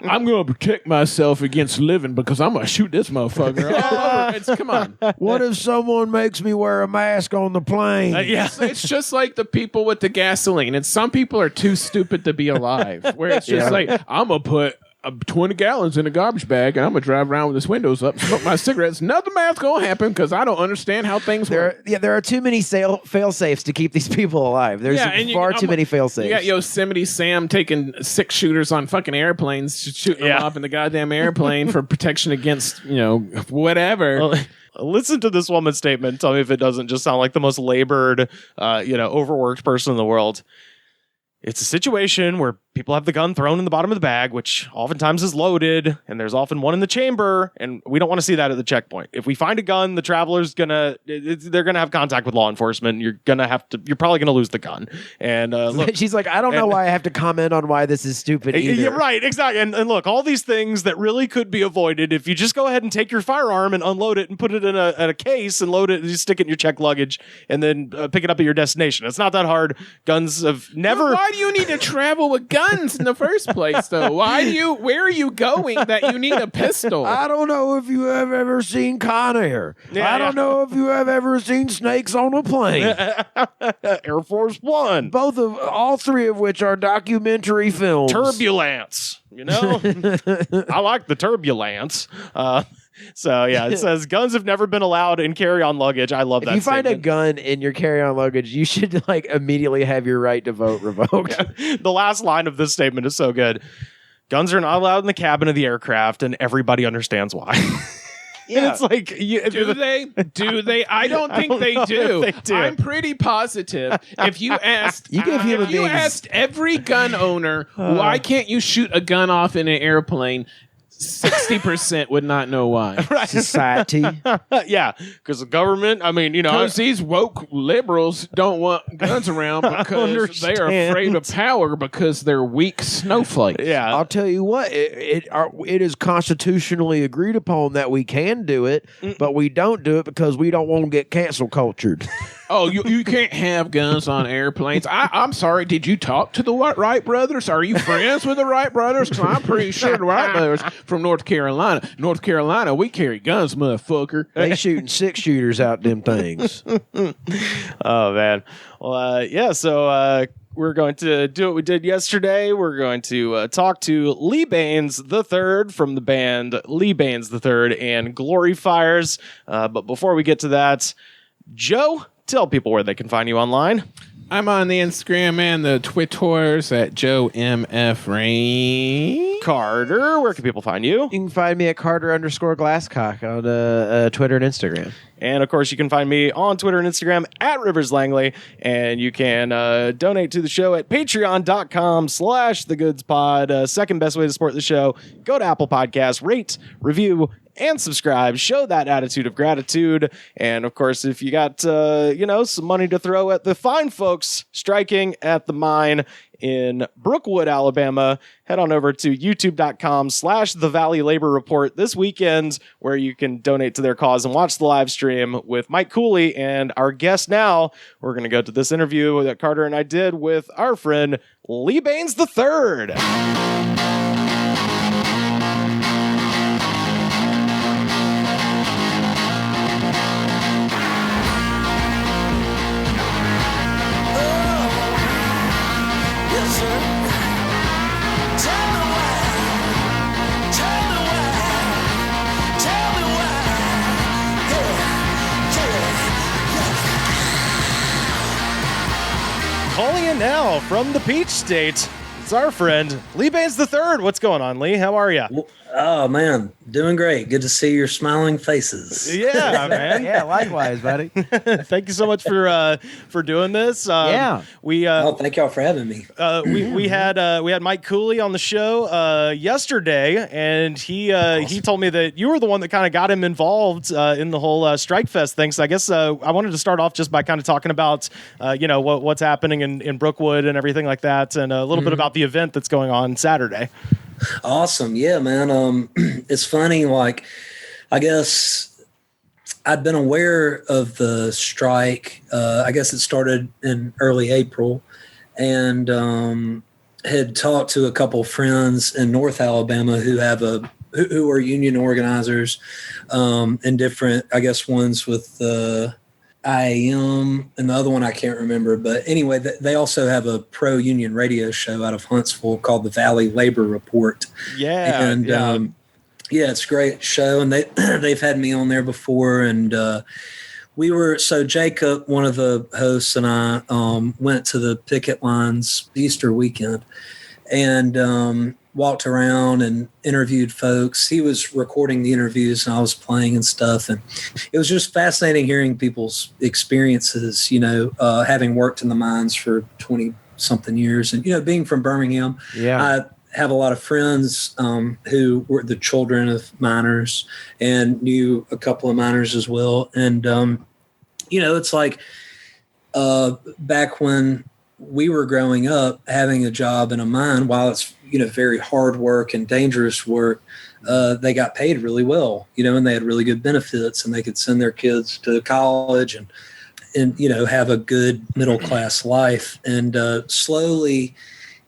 I'm going to protect myself against living because I'm going to shoot this motherfucker all over. Come on. What if someone makes me wear a mask on the plane? It's just like the people with the gasoline. And some people are too stupid to be alive. Where it's just like, I'm going to put 20 gallons in a garbage bag and I'm going to drive around with the windows up, smoke my cigarettes. Nothing bad's going to happen because I don't understand how things work. There are too many fail-safes to keep these people alive. There's far too many fail-safes. You got Yosemite Sam taking 6 shooters on fucking airplanes, shooting them off in the goddamn airplane for protection against, whatever. Well, listen to this woman's statement. Tell me if it doesn't just sound like the most labored, overworked person in the world. It's a situation where people have the gun thrown in the bottom of the bag, which oftentimes is loaded, and there's often one in the chamber, and we don't want to see that at the checkpoint. If we find a gun, the traveler's they're gonna have contact with law enforcement. You're probably gonna lose the gun. And look, she's like, I don't know why I have to comment on why this is stupid either. Yeah, right, exactly. And look, all these things that really could be avoided if you just go ahead and take your firearm and unload it and put it in a case and load it, and you stick it in your checked luggage, and then pick it up at your destination. It's not that hard. Guns have never. But why do you need to travel with guns in the first place, though? Where are you going that you need a pistol? I don't know if you have ever seen Con Air. I don't know if you have ever seen Snakes on a Plane. Air Force One. All three of which are documentary films. Turbulence. I like the turbulence. So yeah, it says guns have never been allowed in carry-on luggage. I love that. If you find a gun in your carry-on luggage, you should immediately have your right to vote revoked. Yeah. The last line of this statement is so good. Guns are not allowed in the cabin of the aircraft, and everybody understands why. Yeah. It's like, do they? I don't think they do. They do. I'm pretty positive. If you asked, asked every gun owner, why can't you shoot a gun off in an airplane? 60% would not know why. Right. Society. Yeah, because the government, because these woke liberals don't want guns around because they are afraid of power because they're weak snowflakes. Yeah. I'll tell you what, it is constitutionally agreed upon that we can do it, but we don't do it because we don't want to get cancel cultured. Oh, you can't have guns on airplanes. I'm sorry, did you talk to the Wright brothers? Are you friends with the Wright brothers? Because I'm pretty sure the Wright brothers from North Carolina. North Carolina, we carry guns, motherfucker. They shooting 6-shooters out them things. Oh, man. Well, so we're going to do what we did yesterday. We're going to talk to Lee Bains III from the band Lee Bains III and Glory Fires. But before we get to that, Joe, tell people where they can find you online. I'm on the Instagram and the Twitters at Joe MF Rain. Carter, where can people find you? You can find me at Carter_Glasscock on Twitter and Instagram. And, of course, you can find me on Twitter and Instagram at Rivers Langley. And you can donate to the show at patreon.com/thegoodspod. Second best way to support the show. Go to Apple Podcasts, rate, review, and subscribe. Show that attitude of gratitude. And, of course, if you got, some money to throw at the fine folks striking at the mine in Brookwood, Alabama, head on over to youtube.com/The Valley Labor Report this weekend, where you can donate to their cause and watch the live stream with Mike Cooley and our guest now. We're going to go to this interview that Carter and I did with our friend Lee Bains III. Calling in now from the Peach State, it's our friend Lee Bains III. What's going on, Lee? How are you? Oh man, doing great. Good to see your smiling faces. Yeah, man. Yeah, likewise, buddy. Thank you so much for doing this. We thank y'all for having me. we had Mike Cooley on the show yesterday, and he told me that you were the one that kind of got him involved in the whole Strikefest thing. So I guess I wanted to start off just by kind of talking about what's happening in Brookwood and everything like that, and a little bit about the event that's going on Saturday. Awesome. Yeah, man. It's funny. Like, I guess I'd been aware of the strike. I guess it started in early April, and had talked to a couple friends in North Alabama who are union organizers, and different, I guess, ones with IAM, and the other one I can't remember. But anyway, they also have a pro-union radio show out of Huntsville called the Valley Labor Report. Yeah. And it's a great show. And they've had me on there before. And so Jacob, one of the hosts, and I went to the picket lines Easter weekend and walked around and interviewed folks. He was recording the interviews and I was playing and stuff. And it was just fascinating hearing people's experiences, having worked in the mines for 20 something years and, being from Birmingham. Yeah. I have a lot of friends who were the children of miners and knew a couple of miners as well. And, it's like back when we were growing up, having a job in a mine, while it's very hard work and dangerous work, they got paid really well, and they had really good benefits, and they could send their kids to college and have a good middle class life. And slowly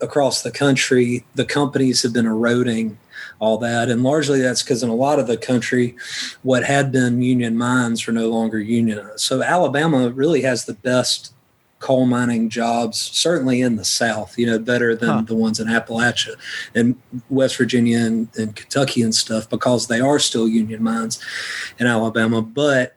across the country, the companies have been eroding all that, and largely that's because in a lot of the country, what had been union mines are no longer unionized. So Alabama really has the best coal mining jobs, certainly in the South, better than the ones in Appalachia and West Virginia and Kentucky and stuff, because they are still union mines in Alabama. But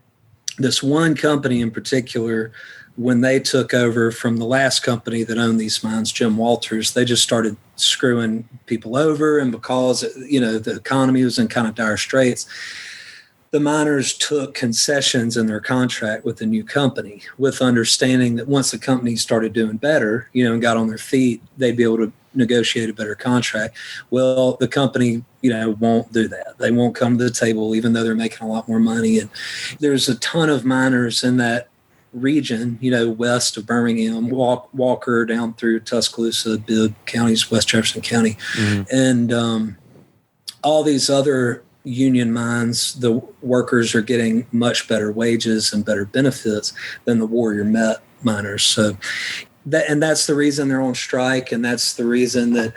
this one company in particular, when they took over from the last company that owned these mines, Jim Walters, they just started screwing people over. And because, the economy was in kind of dire straits, the miners took concessions in their contract with the new company, with understanding that once the company started doing better, and got on their feet, they'd be able to negotiate a better contract. Well, the company, won't do that. They won't come to the table, even though they're making a lot more money. And there's a ton of miners in that region, west of Birmingham, Walker down through Tuscaloosa, Bibb counties, West Jefferson County, and all these other union mines. The workers are getting much better wages and better benefits than the Warrior Met miners. So that's the reason they're on strike, and that's the reason that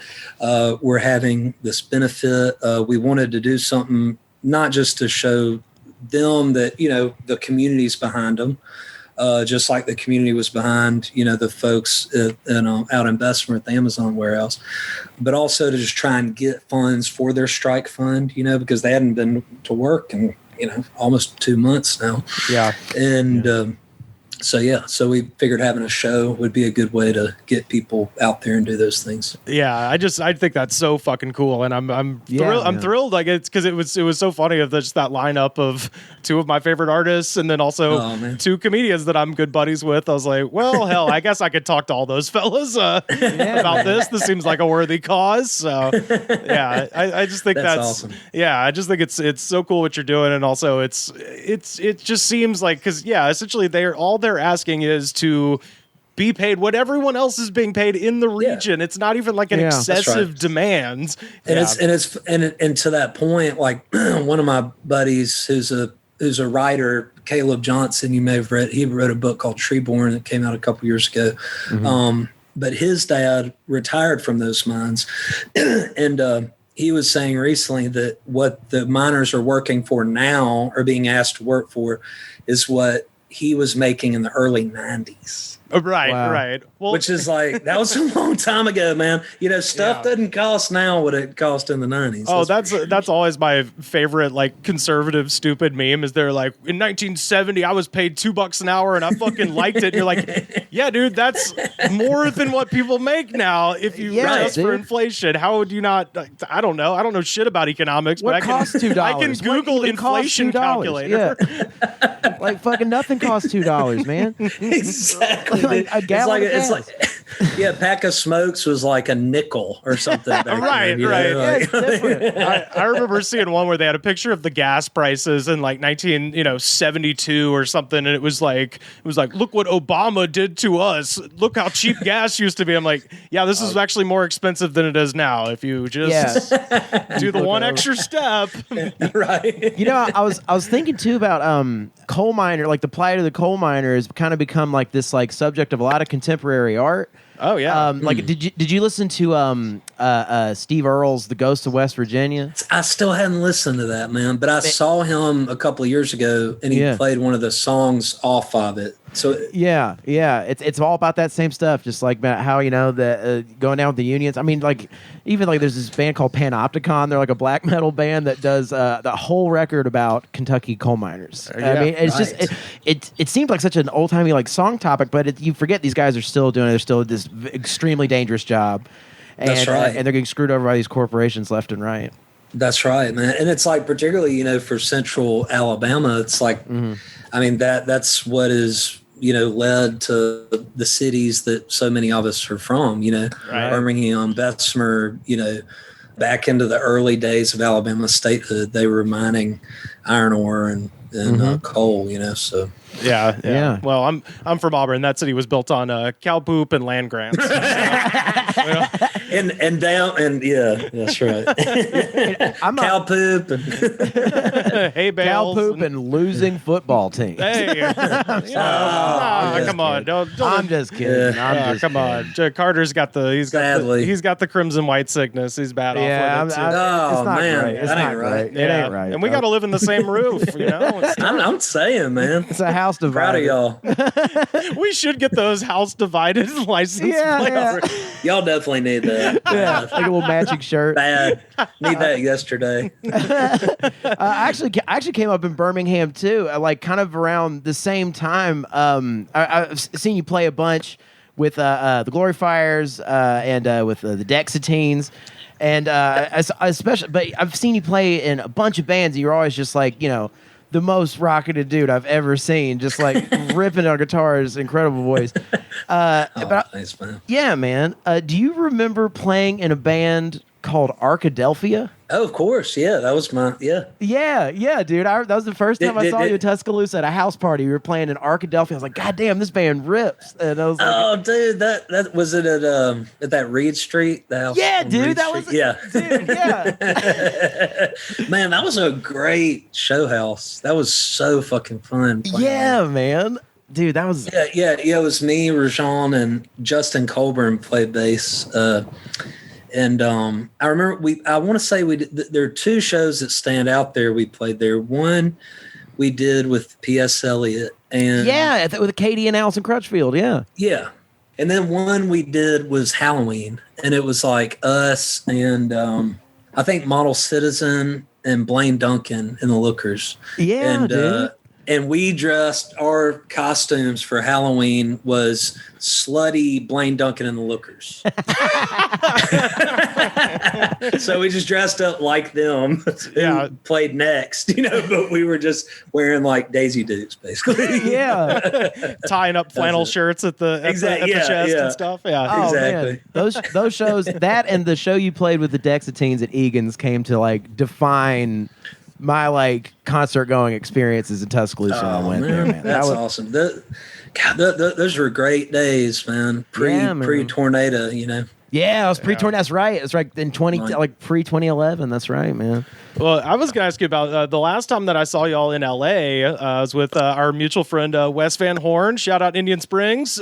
we're having this benefit. We wanted to do something not just to show them that the community's behind them, just like the community was behind, the folks out in Bessemer at the Amazon warehouse, but also to just try and get funds for their strike fund, because they hadn't been to work in, almost 2 months now. Yeah. And so we figured having a show would be a good way to get people out there and do those things. Yeah, I think that's so fucking cool, and I'm thrilled. I'm thrilled, like it's because it was so funny of just that lineup of two of my favorite artists, and then also two comedians that I'm good buddies with. I was like, well, hell, I guess I could talk to all those fellas about this. This seems like a worthy cause. So yeah, I just think that's awesome. Yeah, I just think it's so cool what you're doing, and also it just seems like, because essentially they're asking is to be paid what everyone else is being paid in the region. It's not even like an excessive demand. And and to that point, like one of my buddies who's a writer, Caleb Johnson, you may have read, he wrote a book called Treeborn that came out a couple years ago. Mm-hmm. But his dad retired from those mines. And he was saying recently that what the miners are working for now, or being asked to work for, is what he was making in the early 90s. Right, Wow. right. Well, which is like, that was a long time ago, man. Stuff doesn't cost now what it cost in the 90s. oh, for sure. that's always my favorite, like, conservative stupid meme. Is they're like, in 1970, I was paid $2 an hour and I fucking liked it. And you're like, yeah, dude, that's more than what people make now. If you adjust for inflation, how would you not? I don't know. I don't know shit about economics. What but costs $2? I can Google inflation calculator. Yeah. Like fucking nothing costs $2, man. Exactly. Like a gallon of it's gas. like, yeah, a pack of smokes was like a nickel or something. back Right, then, right. Yeah, it's different. I remember seeing one where they had a picture of the gas prices in like 1972 or something, and it was like, look what Obama did to us. Look how cheap gas used to be. I'm like, yeah, this is actually more expensive than it is now. If you just do the one extra step, Right. I was thinking too about coal miner, like the plight of the coal miner has kind of become like this like subject of a lot of contemporary art. Oh yeah. Like did you listen to Steve Earle's The Ghost of West Virginia? I still hadn't listened to that, man, but I saw him a couple of years ago, and he played one of the songs off of it. So yeah, it's all about that same stuff, just like about how the going down with the unions. I mean, like even like there's this band called Panopticon. They're like a black metal band that does the whole record about Kentucky coal miners. I mean, it's just it seems like such an old timey like song topic, but you forget these guys are still doing it. They're still this extremely dangerous job. And, That's right. And they're getting screwed over by these corporations left and right. That's right, man. And it's like, particularly, for central Alabama, it's like, I mean, that's what is, led to the cities that so many of us are from, Birmingham, Bessemer, back into the early days of Alabama statehood, they were mining iron ore and coal, so. Yeah. Well, I'm from Auburn. That city was built on cow poop and land grants. And down and that's right. Cow poop and hay bales. Cow poop and losing football teams. Hey, come on! Don't, I'm just kidding. Come on! Carter's got the crimson white sickness. He's bad off with it too. Oh man, right. that ain't right. It ain't right. And we got to live in the same roof. I'm saying, man, it's a house divided. Proud of y'all. We should get those house divided license plates. Y'all definitely need that. Yeah, like a little matching shirt. Bad. Need that yesterday. I actually came up in Birmingham too, like kind of around the same time. I've seen you play a bunch with the Glorifiers and with the Dexatines. And especially, but I've seen you play in a bunch of bands. And you're always just like, the most rocketed dude I've ever seen, just like ripping on guitars, incredible voice. Thanks, man. Yeah, man. Do you remember playing in a band called Arkadelphia? Oh, of course. Yeah, that was Yeah, dude. That was the first time I saw you in Tuscaloosa at a house party. We were playing in Arkadelphia. I was like, God damn, this band rips. And I was like, oh, dude, that was it at that Reed Street. The house dude, Reed that Street? was dude, yeah. Man, that was a great show house. That was so fucking fun. Yeah, man. Dude, that was yeah. It was me, Rajon, and Justin Colburn played bass. And I remember I want to say there are two shows that stand out there. We played there. One we did with P.S. Eliot and with Katie and Allison Crutchfield. Yeah. And then one we did was Halloween, and it was like us and I think Model Citizen and Blaine Duncan and the Lookers. Yeah, dude. And we dressed, our costumes for Halloween was slutty Blaine Duncan and the Lookers. So we just dressed up like them. Yeah. Played next, but we were just wearing like Daisy Dukes, basically. Yeah. Tying up flannel shirts at the chest and stuff. Yeah. Oh, exactly. Man. Those shows, that and the show you played with the Dexatines at Egan's came to like define my like concert going experiences in Tuscaloosa. I went there, man. That's awesome. Those were great days, man. Pre tornado, Yeah, it was pre-tornado. That's right. It's like in pre 2011. That's right, man. Well, I was going to ask you about the last time that I saw y'all in LA. I was with our mutual friend Wes Van Horn. Shout out Indian Springs.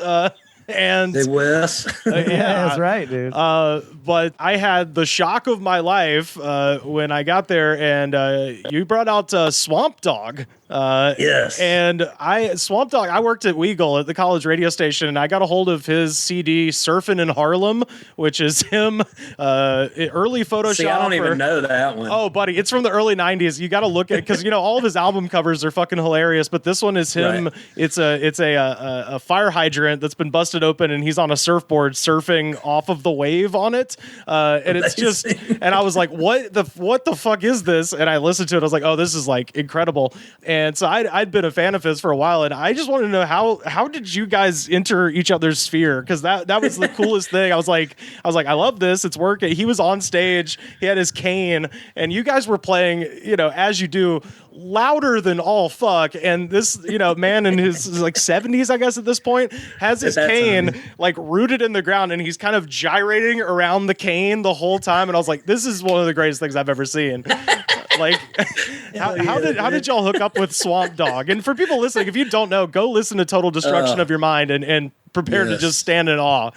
And hey, Wes. Yeah, that's right, dude. But I had the shock of my life when I got there, and you brought out Swamp Dogg. Yes. And Swamp Dogg, I worked at Weagle at the college radio station, and I got a hold of his CD Surfin' in Harlem, which is him early Photoshop. See, I don't even know that one. Oh, buddy, it's from the early 90s. You got to look at it because, all of his album covers are fucking hilarious, but this one is him. Right. It's a fire hydrant that's been busted open, and he's on a surfboard surfing off of the wave on it. And it's just, and I was like, what the fuck is this? And I listened to it. I was like, oh, this is like incredible. And so I'd been a fan of his for a while, and I just wanted to know how did you guys enter each other's sphere? Because that was the coolest thing. I was like, I love this. It's working. He was on stage. He had his cane, and you guys were playing, as you do, louder than all fuck. And this, man in his like 70s, I guess at this point, has his cane like rooted in the ground, and he's kind of gyrating around the cane the whole time. And I was like, this is one of the greatest things I've ever seen. Like, how did y'all hook up with Swamp Dogg? And for people listening, if you don't know, go listen to Total Destruction of Your Mind and prepare to just stand in awe.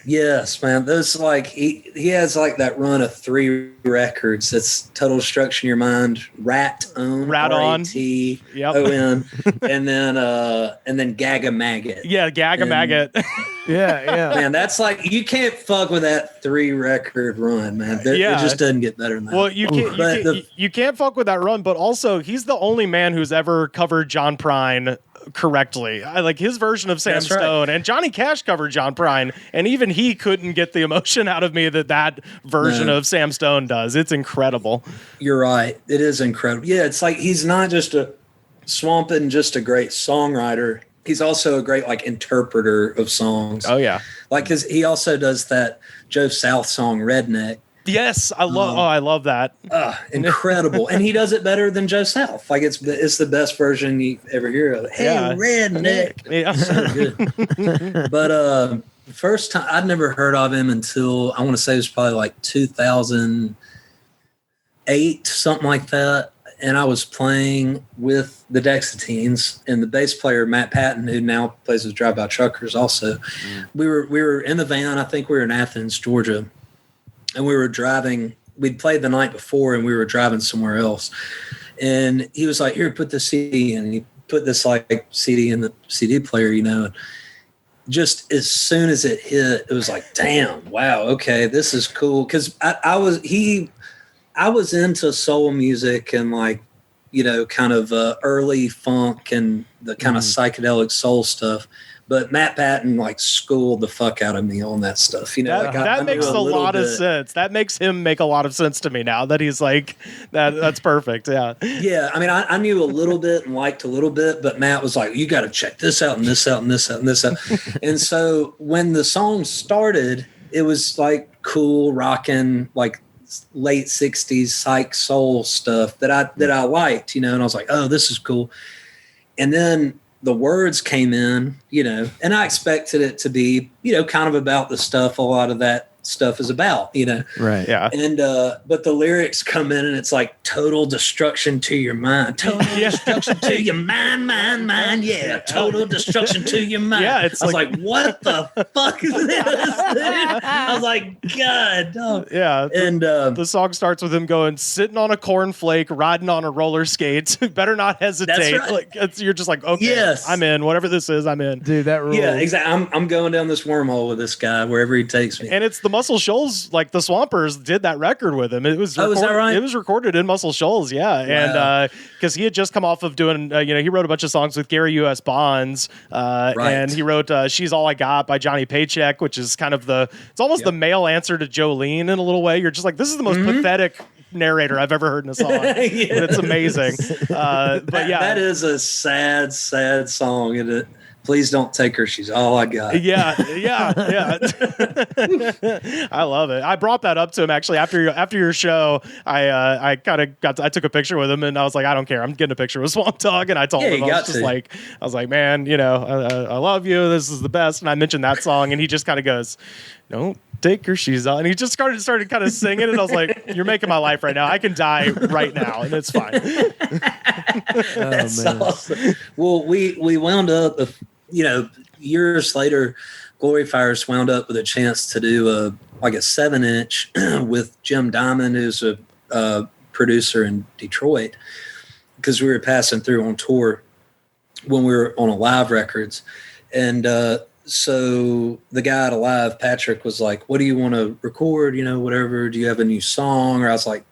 Yes, man. Those like he has like that run of 3 records. That's Total Destruction Your Mind, Rat On, R-A-T-O-N, and then Gaga Maggot. Yeah, Gaga Maggot. Yeah. Man, that's like you can't fuck with that 3 record run, man. It just doesn't get better than that. Well, you can't fuck with that run, but also he's the only man who's ever covered John Prine correctly. I like his version of Sam Stone, and Johnny Cash covered John Prine, and even he couldn't get the emotion out of me that version of Sam Stone does. It's incredible. You're right. It is incredible. Yeah, it's like he's not just a Swampin' just a great songwriter. He's also a great like interpreter of songs. Oh yeah. Like he also does that Joe South song Redneck. Yes, I love that. Incredible. And he does it better than Joe South. Like it's the best version you ever hear of it. Hey, Redneck. Yeah. So good. But the first time I'd never heard of him until I want to say it was probably like 2008, something like that. And I was playing with the Dexatines and the bass player Matt Patton, who now plays with Drive By Truckers also. We were in the van, I think we were in Athens, Georgia. And we were driving, we'd played the night before and we were driving somewhere else. And he was like, here, put the CD in. And he put this like CD in the CD player, and just as soon as it hit, it was like, damn, wow, okay, this is cool. Cause I was into soul music and like, kind of early funk and the kind of psychedelic soul stuff. But Matt Patton like schooled the fuck out of me on that stuff. That makes a lot of sense. That makes him make a lot of sense to me now that he's like that. That's perfect. Yeah. Yeah. I mean, I knew a little bit and liked a little bit, but Matt was like, you got to check this out and this out and this out and this out. And so when the song started, it was like cool rocking, like late 60s psych soul stuff that I liked, and I was like, oh, this is cool. And then the words came in, and I expected it to be, kind of about the stuff a lot of that stuff is about, Right. Yeah. And but the lyrics come in and it's like total destruction to your mind. Total destruction to your mind. Yeah. Total destruction to your mind. Yeah. I was like, what the fuck is this? I was like, God. Oh. Yeah. And the song starts with him going, sitting on a cornflake, riding on a roller skate. Better not hesitate. That's right. Like you're just like, okay, yes. I'm in. Whatever this is, I'm in. Dude, that rules. Yeah, exactly. I'm going down this wormhole with this guy wherever he takes me. And it's the Muscle Shoals, like the Swampers did that record with him. It was is that right? It was recorded in Muscle Shoals, yeah. Wow. And because he had just come off of doing, he wrote a bunch of songs with Gary U.S. Bonds, right. And he wrote "She's All I Got" by Johnny Paycheck, which is kind of it's almost the male answer to Jolene in a little way. You're just like, this is the most pathetic narrator I've ever heard in a song. Yes. But it's amazing. But yeah, that is a sad, sad song, isn't it? Please don't take her. She's all I got. Yeah. I love it. I brought that up to him actually after your show. I took a picture with him and I was like, I don't care. I'm getting a picture with Swamp Dogg. And I told him, I was like, man, I love you. This is the best. And I mentioned that song and he just kind of goes, don't take her shoes on. And he just started kind of singing and I was like, you're making my life right now. I can die right now and it's fine. That's awesome. Well, we wound up, years later, Glory Fires wound up with a chance to do a 7-inch with Jim Diamond, who's a producer in Detroit. because we were passing through on tour when we were on Alive Records. And so the guy at Alive, Patrick, was like, what do you want to record? Whatever. Do you have a new song? Or I was like,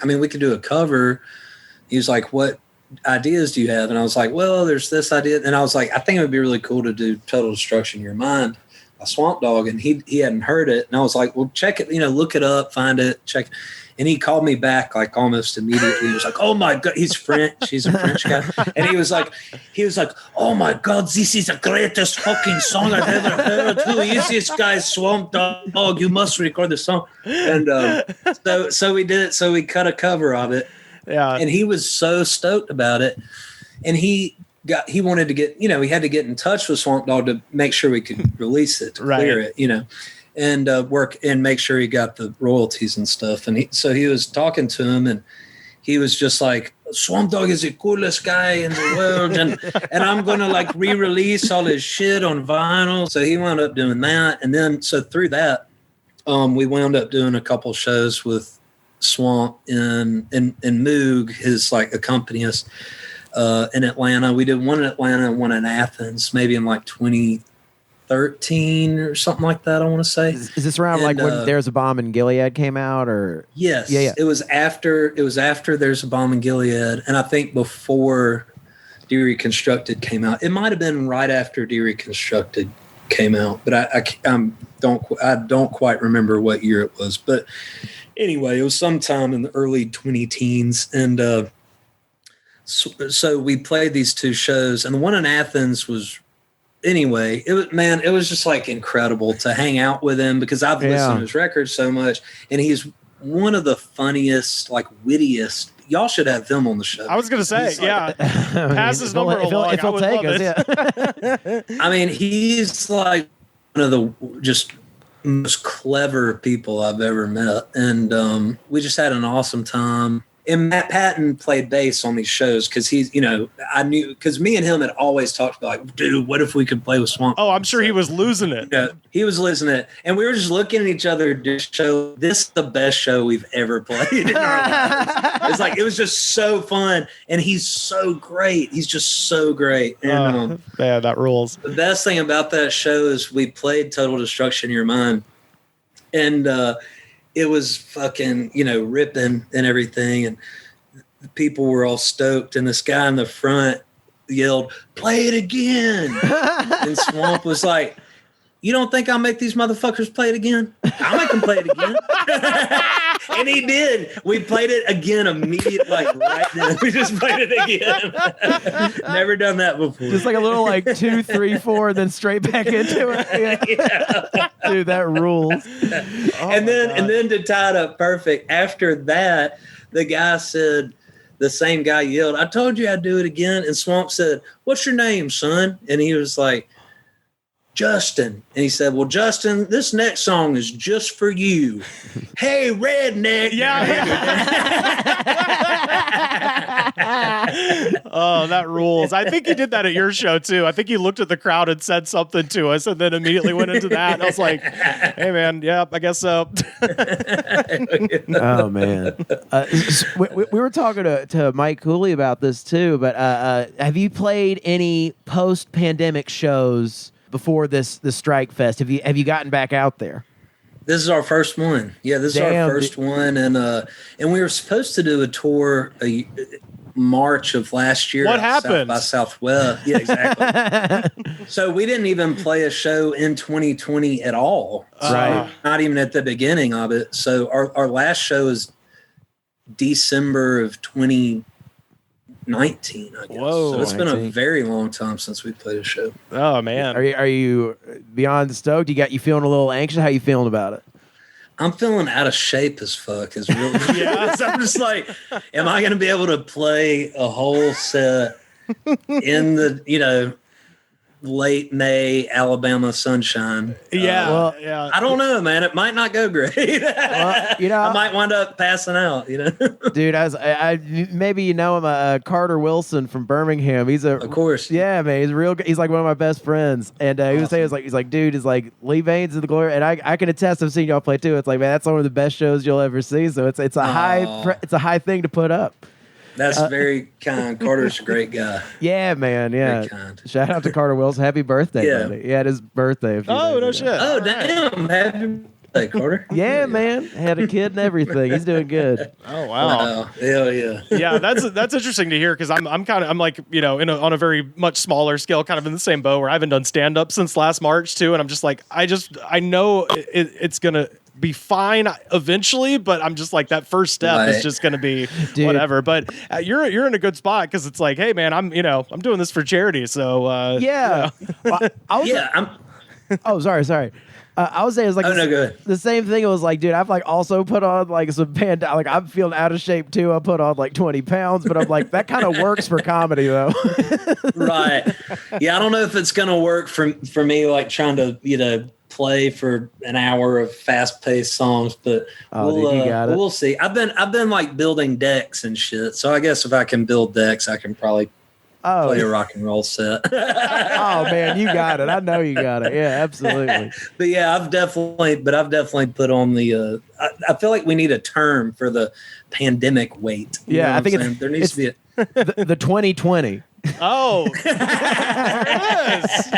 I mean, we could do a cover. He was like, what ideas do you have? And I was like, well, there's this idea. And I was like, I think it would be really cool to do Total Destruction in Your Mind by Swamp Dogg. And he hadn't heard it. And I was like, well, check it, look it up, find it, check it. And he called me back like almost immediately. He was like, oh my God, he's French. He's a French guy. And he was like, oh my God, this is the greatest fucking song I've ever heard. Who is this guy, Swamp Dogg? You must record the song. And so we did it. So we cut a cover of it. Yeah. And he was so stoked about it. And he wanted to get, he had to get in touch with Swamp Dogg to make sure we could release it, to clear it, and work and make sure he got the royalties and stuff. And so he was talking to him, and he was just like, Swamp Dogg is the coolest guy in the world, and I'm gonna like re-release all his shit on vinyl. So he wound up doing that, and then so through that, we wound up doing a couple shows with Swamp and Moog, his like accompanist, in Atlanta. We did one in Atlanta and one in Athens, maybe in like 2013 or something like that, I want to say. Is this around like when There's a Bomb in Gilead came out, or? Yes. Yeah. It was after There's a Bomb in Gilead, and I think before Dereconstructed came out. It might have been right after Dereconstructed came out, but I don't quite remember what year it was. But anyway, it was sometime in the early 2010s, and so we played these two shows, and the one in Athens was. Anyway, it was just like incredible to hang out with him because I've listened to his records so much, and he's one of the funniest, like wittiest. Y'all should have him on the show. I was gonna say, pass his number along. If he'll take us, I mean, he's like one of the just most clever people I've ever met, and we just had an awesome time. And Matt Patton played bass on these shows because he's, I knew because me and him had always talked about, like, dude, what if we could play with Swamp? Oh, I'm sure he was losing it. He was losing it. And we were just looking at each other to show this is the best show we've ever played in our lives. It's like, it was just so fun. And he's so great. He's just so great. And yeah, that rules. The best thing about that show is we played Total Destruction in Your Mind. And, it was fucking, ripping and everything. And the people were all stoked. And this guy in the front yelled, play it again. And Swamp was like, you don't think I'll make these motherfuckers play it again? I'll make them play it again. And he did. We played it again immediately, like right then. We just played it again. Never done that before. Just like a little like 2, 3, 4, and then straight back into it. Yeah. Dude, that rules. And then to tie it up perfect, after that, the guy said, the same guy yelled, I told you I'd do it again. And Swamp said, what's your name, son? And he was like, Justin. And he said, well, Justin, this next song is just for you. Hey, redneck. Oh, that rules. I think you did that at your show too. I think you looked at the crowd and said something to us and then immediately went into that. And I was like, hey man, yeah, I guess so. Oh man. We were talking to Mike Cooley about this too, but have you played any post-pandemic shows before this Strikefest? Have you gotten back out there? This is our first one. Yeah, this is our first one, and we were supposed to do a tour March of last year. What happened? By Southwest. Yeah, exactly. So we didn't even play a show in 2020 at all. Right. Not even at the beginning of it. So our last show is December of 2019, I guess. Whoa. So it's been a very long time since we played a show. Oh man. Are you beyond stoked? You feeling a little anxious? How you feeling about it? I'm feeling out of shape as fuck. Is really yeah. So I'm just like, am I going to be able to play a whole set in the late May Alabama sunshine? Yeah, yeah. I don't know, man. It might not go great. Well, I might wind up passing out. Dude, I maybe him, Carter Wilson from Birmingham. Of course, yeah, man. He's real. He's like one of my best friends, and he was saying, he's like, dude, is like Lee Bains of the Glory, and I can attest. I've seen y'all play too. It's like, man, that's one of the best shows you'll ever see. So it's a high thing to put up. That's very kind. Carter's a great guy. Yeah, man. Yeah. Very kind. Shout out to Carter Wills. Happy birthday, Yeah. buddy. He had his birthday. A few days no ago. shit. Oh, All right. damn. Happy birthday, Carter. Yeah, man. Had a kid and everything. He's doing good. Oh wow. Wow. Hell yeah. Yeah, that's interesting to hear because I'm like, you know, on a very much smaller scale, kind of in the same boat where I haven't done stand up since last March too, and I'm just like, I know it's gonna be fine eventually, but I'm just like, that first step is just gonna be whatever. But you're in a good spot because it's like, hey man, I'm doing this for charity, so Yeah. Well, I was oh, sorry. I was saying it's like Oh, no, go ahead. the same thing. It was like, dude, I've like also put on like some like I'm feeling out of shape too. I put on like 20 pounds, but I'm like, that kind of works for comedy though. Right. Yeah, I don't know if it's gonna work for me, like trying to play for an hour of fast paced songs, but we'll see. I've been like building decks and shit. So I guess if I can build decks, I can probably play a rock and roll set. Oh man, you got it. I know you got it. Yeah, absolutely. But yeah, I've definitely put on the. I feel like we need a term for the pandemic weight. You know I think there needs to be the 2020. Oh, yes.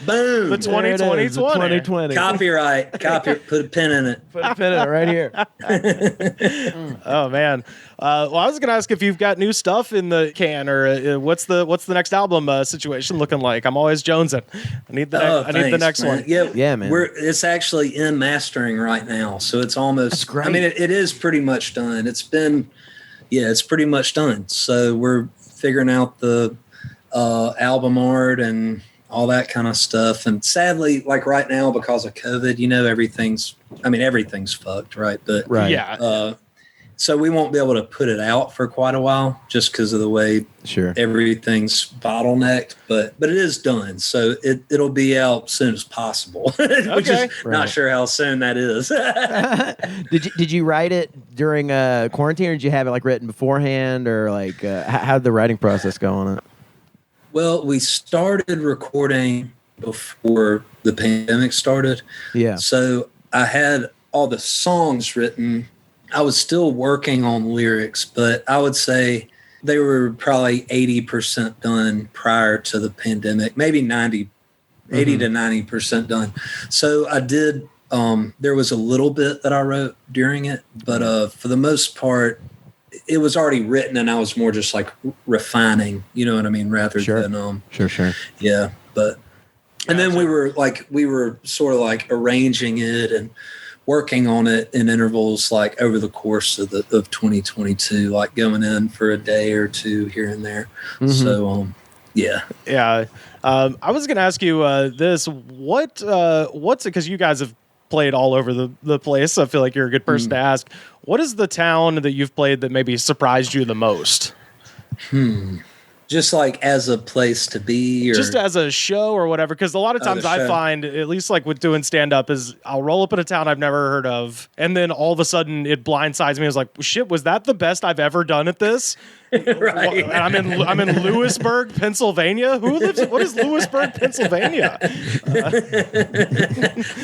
Boom. The 2020. Copyright. Put a pin in it. Put a pin in it right here. Oh man. Well, I was gonna ask if you've got new stuff in the can, or what's the next album situation looking like? I'm always jonesing. I need the next man. one. Yeah, man. It's actually in mastering right now, so it's almost. That's great. I mean, it is pretty much done. It's pretty much done. So we're figuring out the album art and all that kind of stuff. And sadly, like right now, because of COVID, everything's fucked, right? But Right. Yeah. So we won't be able to put it out for quite a while just because of the way everything's bottlenecked, but it is done. So it'll be out as soon as possible. Which is not sure how soon that is. Did you write it during quarantine, or did you have it like written beforehand, or like how did the writing process go on it? Well, we started recording before the pandemic started. Yeah. So I had all the songs written. I was still working on lyrics, but I would say they were probably 80% done prior to the pandemic, maybe 80 to 90% done. So I did, there was a little bit that I wrote during it, but for the most part, it was already written and I was more just like refining, you know what I mean? Rather than, Sure. Yeah. But, and then we were sort of like arranging it and working on it in intervals, like over the course of 2022, like going in for a day or two here and there. Mm-hmm. So, yeah. I was going to ask you this: what's it? Because you guys have played all over the place. I feel like you're a good person to ask. What is the town that you've played that maybe surprised you the most? Just like as a place to be, or just as a show or whatever. Because a lot of times I find, at least like with doing stand up, is I'll roll up in a town I've never heard of, and then all of a sudden it blindsides me. I was like, shit, was that the best I've ever done at this? right. And I'm in Lewisburg, Pennsylvania. Who lives? What is Lewisburg, Pennsylvania?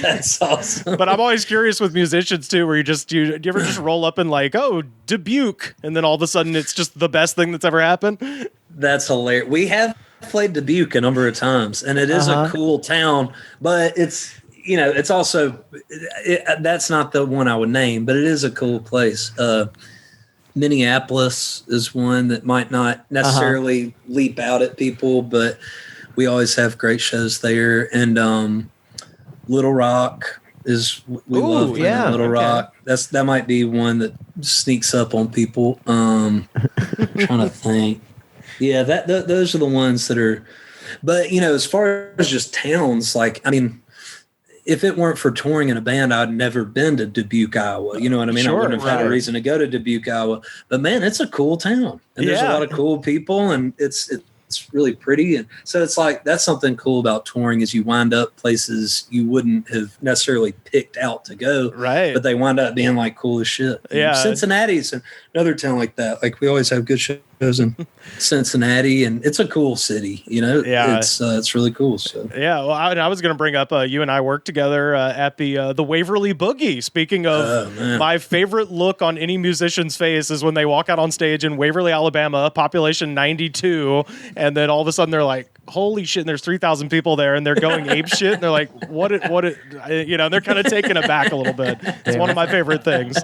That's awesome. But I'm always curious with musicians too, where do you ever just roll up and like, oh, Dubuque, and then all of a sudden it's just the best thing that's ever happened? That's hilarious. We have played Dubuque a number of times, and it is a cool town, but it's also that's not the one I would name, but it is a cool place. Minneapolis is one that might not necessarily leap out at people, but we always have great shows there. And Little Rock is love playing Little Rock. That might be one that sneaks up on people. Trying to think. Yeah, those are the ones that are. But as far as just towns, like if it weren't for touring in a band, I'd never been to Dubuque, Iowa. You know what I mean? I wouldn't have had a reason to go to Dubuque, Iowa. But man, it's a cool town, and there's a lot of cool people, and it's really pretty. And so it's like that's something cool about touring is you wind up places you wouldn't have necessarily picked out to go, right? But they wind up being like cool as shit. Yeah, Cincinnati's another town like that. Like we always have good shows in Cincinnati, and it's a cool city. Yeah. It's really cool. So yeah, well, I was going to bring up you and I worked together at the Waverly Boogie. Speaking of my favorite look on any musician's face is when they walk out on stage in Waverly, Alabama, population 92, and then all of a sudden they're like, holy shit, and there's 3,000 people there, and they're going ape shit, and they're like, they're kind of taken aback a little bit. It's one of my favorite things.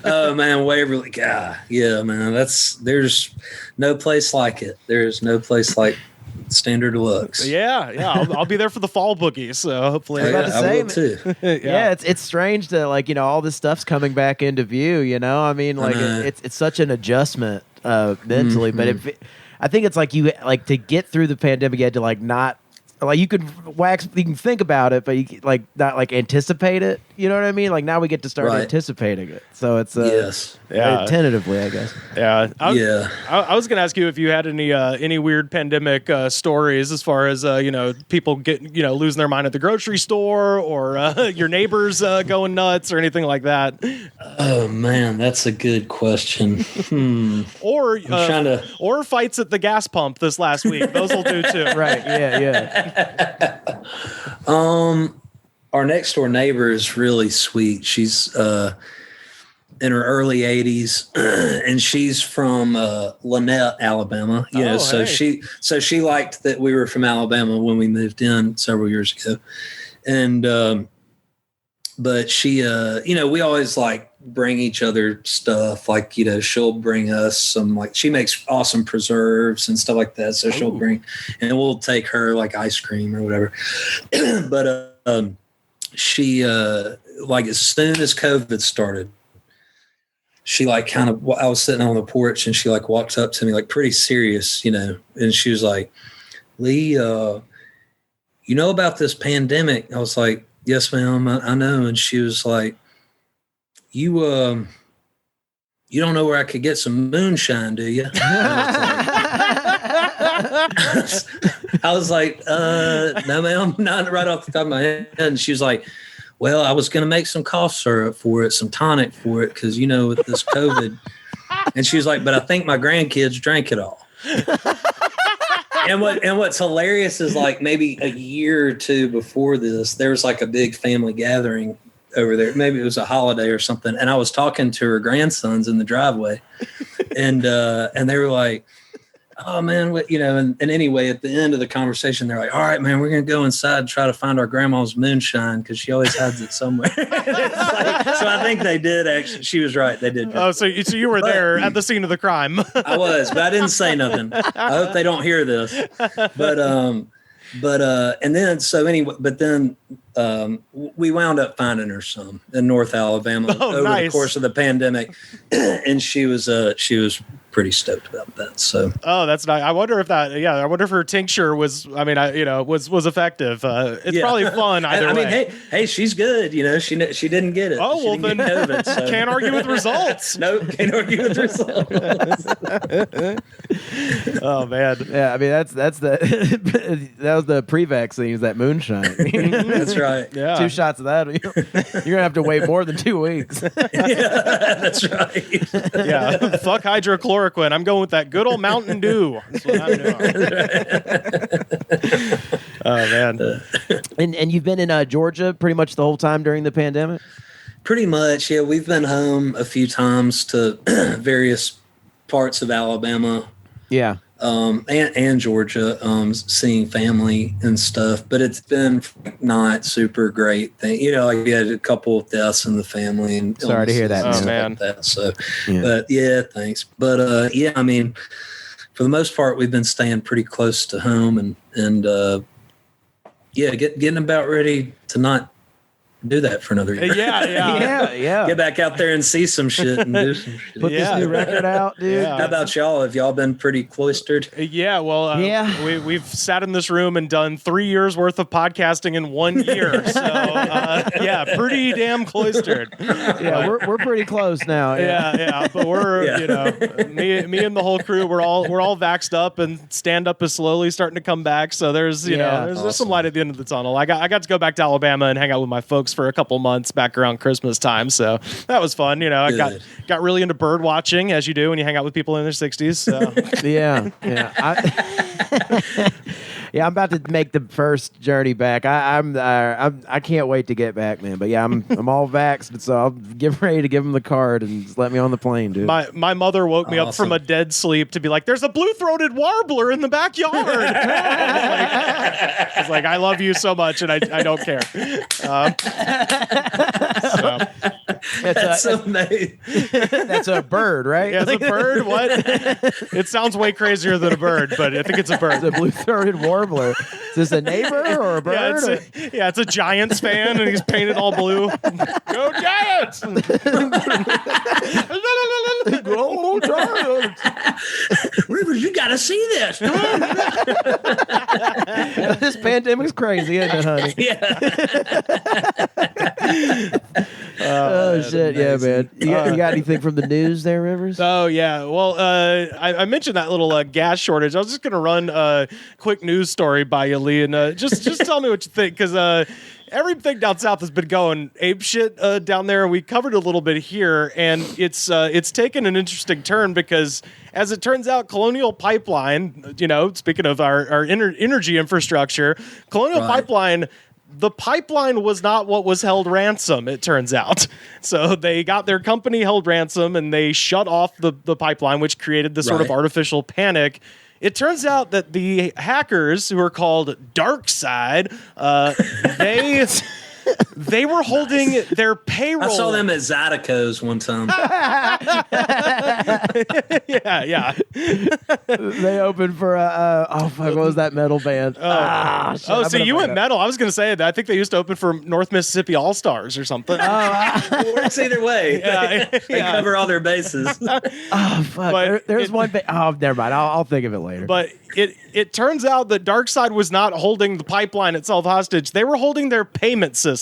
Oh man, Waverly, God, yeah, man, there's no place like it. There's no place like Standard Deluxe. Yeah, I'll be there for the fall boogie, so hopefully I will too. Yeah, it's strange that all this stuff's coming back into view. I mean, like it's such an adjustment mentally, but I think it's like you to get through the pandemic, you had to not you can think about it, but you not anticipate it. You know what I mean? Like now we get to start anticipating it. So it's tentatively, I guess. Yeah, I was gonna ask you if you had any weird pandemic stories as far as people losing their mind at the grocery store or your neighbors going nuts or anything like that. Oh man, that's a good question. Or fights at the gas pump this last week. Those will do too. Right? Yeah. Our next door neighbor is really sweet. She's in her early 80s, and she's from Lynette, Alabama. So she liked that we were from Alabama when we moved in several years ago, and but she, we always bring each other stuff. She'll bring us some she makes awesome preserves and stuff like that. So she'll bring, and we'll take her ice cream or whatever. But she as soon as COVID started, she I was sitting on the porch and she walked up to me pretty serious, and she was like, Lee, you know about this pandemic? I was like, yes, ma'am, I know. And she was like, you don't know where I could get some moonshine, do you? I was like, no, ma'am, not right off the top of my head. And she was like, well, I was going to make some cough syrup for it, some tonic for it, because, with this COVID. And she was like, but I think my grandkids drank it all. And what's hilarious is maybe a year or two before this, there was a big family gathering over there. Maybe it was a holiday or something. And I was talking to her grandsons in the driveway, and they were like, oh man, and anyway, at the end of the conversation, they're like, all right, man, we're going to go inside and try to find our grandma's moonshine because she always hides it somewhere. So I think they did actually. She was right. They did. Oh, so you were there at the scene of the crime. I was, but I didn't say nothing. I hope they don't hear this. But then we wound up finding her some in North Alabama over the course of the pandemic, and she was pretty stoked about that. So that's nice. I wonder if her tincture was was effective. It's probably fun either way. Hey, she's good. She didn't get it. Oh, well then COVID, so. Can't argue with results. Nope, can't argue with results. Oh man, yeah. I mean that was the pre-vaccines, that moonshine. That's right. Yeah, 2 shots of that, you're gonna have to wait more than 2 weeks. Yeah, that's right. Yeah, fuck hydrochloroquine. I'm going with that good old Mountain Dew. That's what I'm doing. Oh man. And you've been in Georgia pretty much the whole time during the pandemic? Pretty much, yeah. We've been home a few times to various parts of Alabama. Yeah. And Georgia, seeing family and stuff, but it's been not super great thing. We had a couple of deaths in the family, and sorry to hear that. Oh man. Like that, so, yeah. But yeah, thanks. But yeah, I mean, for the most part, we've been staying pretty close to home, and getting about ready to not do that for another year. Yeah. Get back out there and see some shit and do some shit. Put this new record out, dude. Yeah. How about y'all? Have y'all been pretty cloistered? Yeah, well, we've sat in this room and done 3 years worth of podcasting in 1 year. So, yeah, pretty damn cloistered. Yeah, we're pretty close now. Yeah. But we're, me and the whole crew, we're all vaxxed up, and stand up is slowly starting to come back. So there's, there's some light at the end of the tunnel. I got to go back to Alabama and hang out with my folks dogs for a couple months back around Christmas time. So that was fun. I got really into bird watching, as you do when you hang out with people in their 60s. So. Yeah. Yeah, I'm about to make the first journey back. I can't wait to get back, man. But yeah, I'm all vaxxed, so I'll get ready to give him the card and just let me on the plane, dude. My mother woke me up from a dead sleep to be like, "There's a blue-throated warbler in the backyard." I was like, "I love you so much, and I don't care." That's so nice. That's a bird, right? Yeah, it's a bird. What? It sounds way crazier than a bird, but I think it's a bird. It's a blue-throated warbler. Is this a neighbor or a bird? Yeah, it's a Giants fan, and he's painted all blue. Go Giants! Go Giants! Rivers, you got to see this. This pandemic's crazy, isn't it, honey? Yeah. Oh shit! Yeah, man. You got anything from the news there, Rivers? Oh yeah. Well, I mentioned that little gas shortage. I was just gonna run a quick news story by you, Lee, and just tell me what you think, because everything down south has been going ape shit down there. We covered a little bit here, and it's taken an interesting turn because, as it turns out, Colonial Pipeline, speaking of our energy infrastructure, Colonial Pipeline. The pipeline was not what was held ransom, it turns out. So they got their company held ransom and they shut off the pipeline, which created this sort of artificial panic. It turns out that the hackers, who are called Dark Side, they were holding their payroll. I saw them at Zydeco's one time. Yeah. They opened for what was that metal band? So you went metal. I was going to say that. I think they used to open for North Mississippi All Stars or something. It works either way. They cover all their bases. Oh fuck! But there's one thing. Oh, never mind. I'll think of it later. But it turns out that Darkside was not holding the pipeline itself hostage. They were holding their payment system.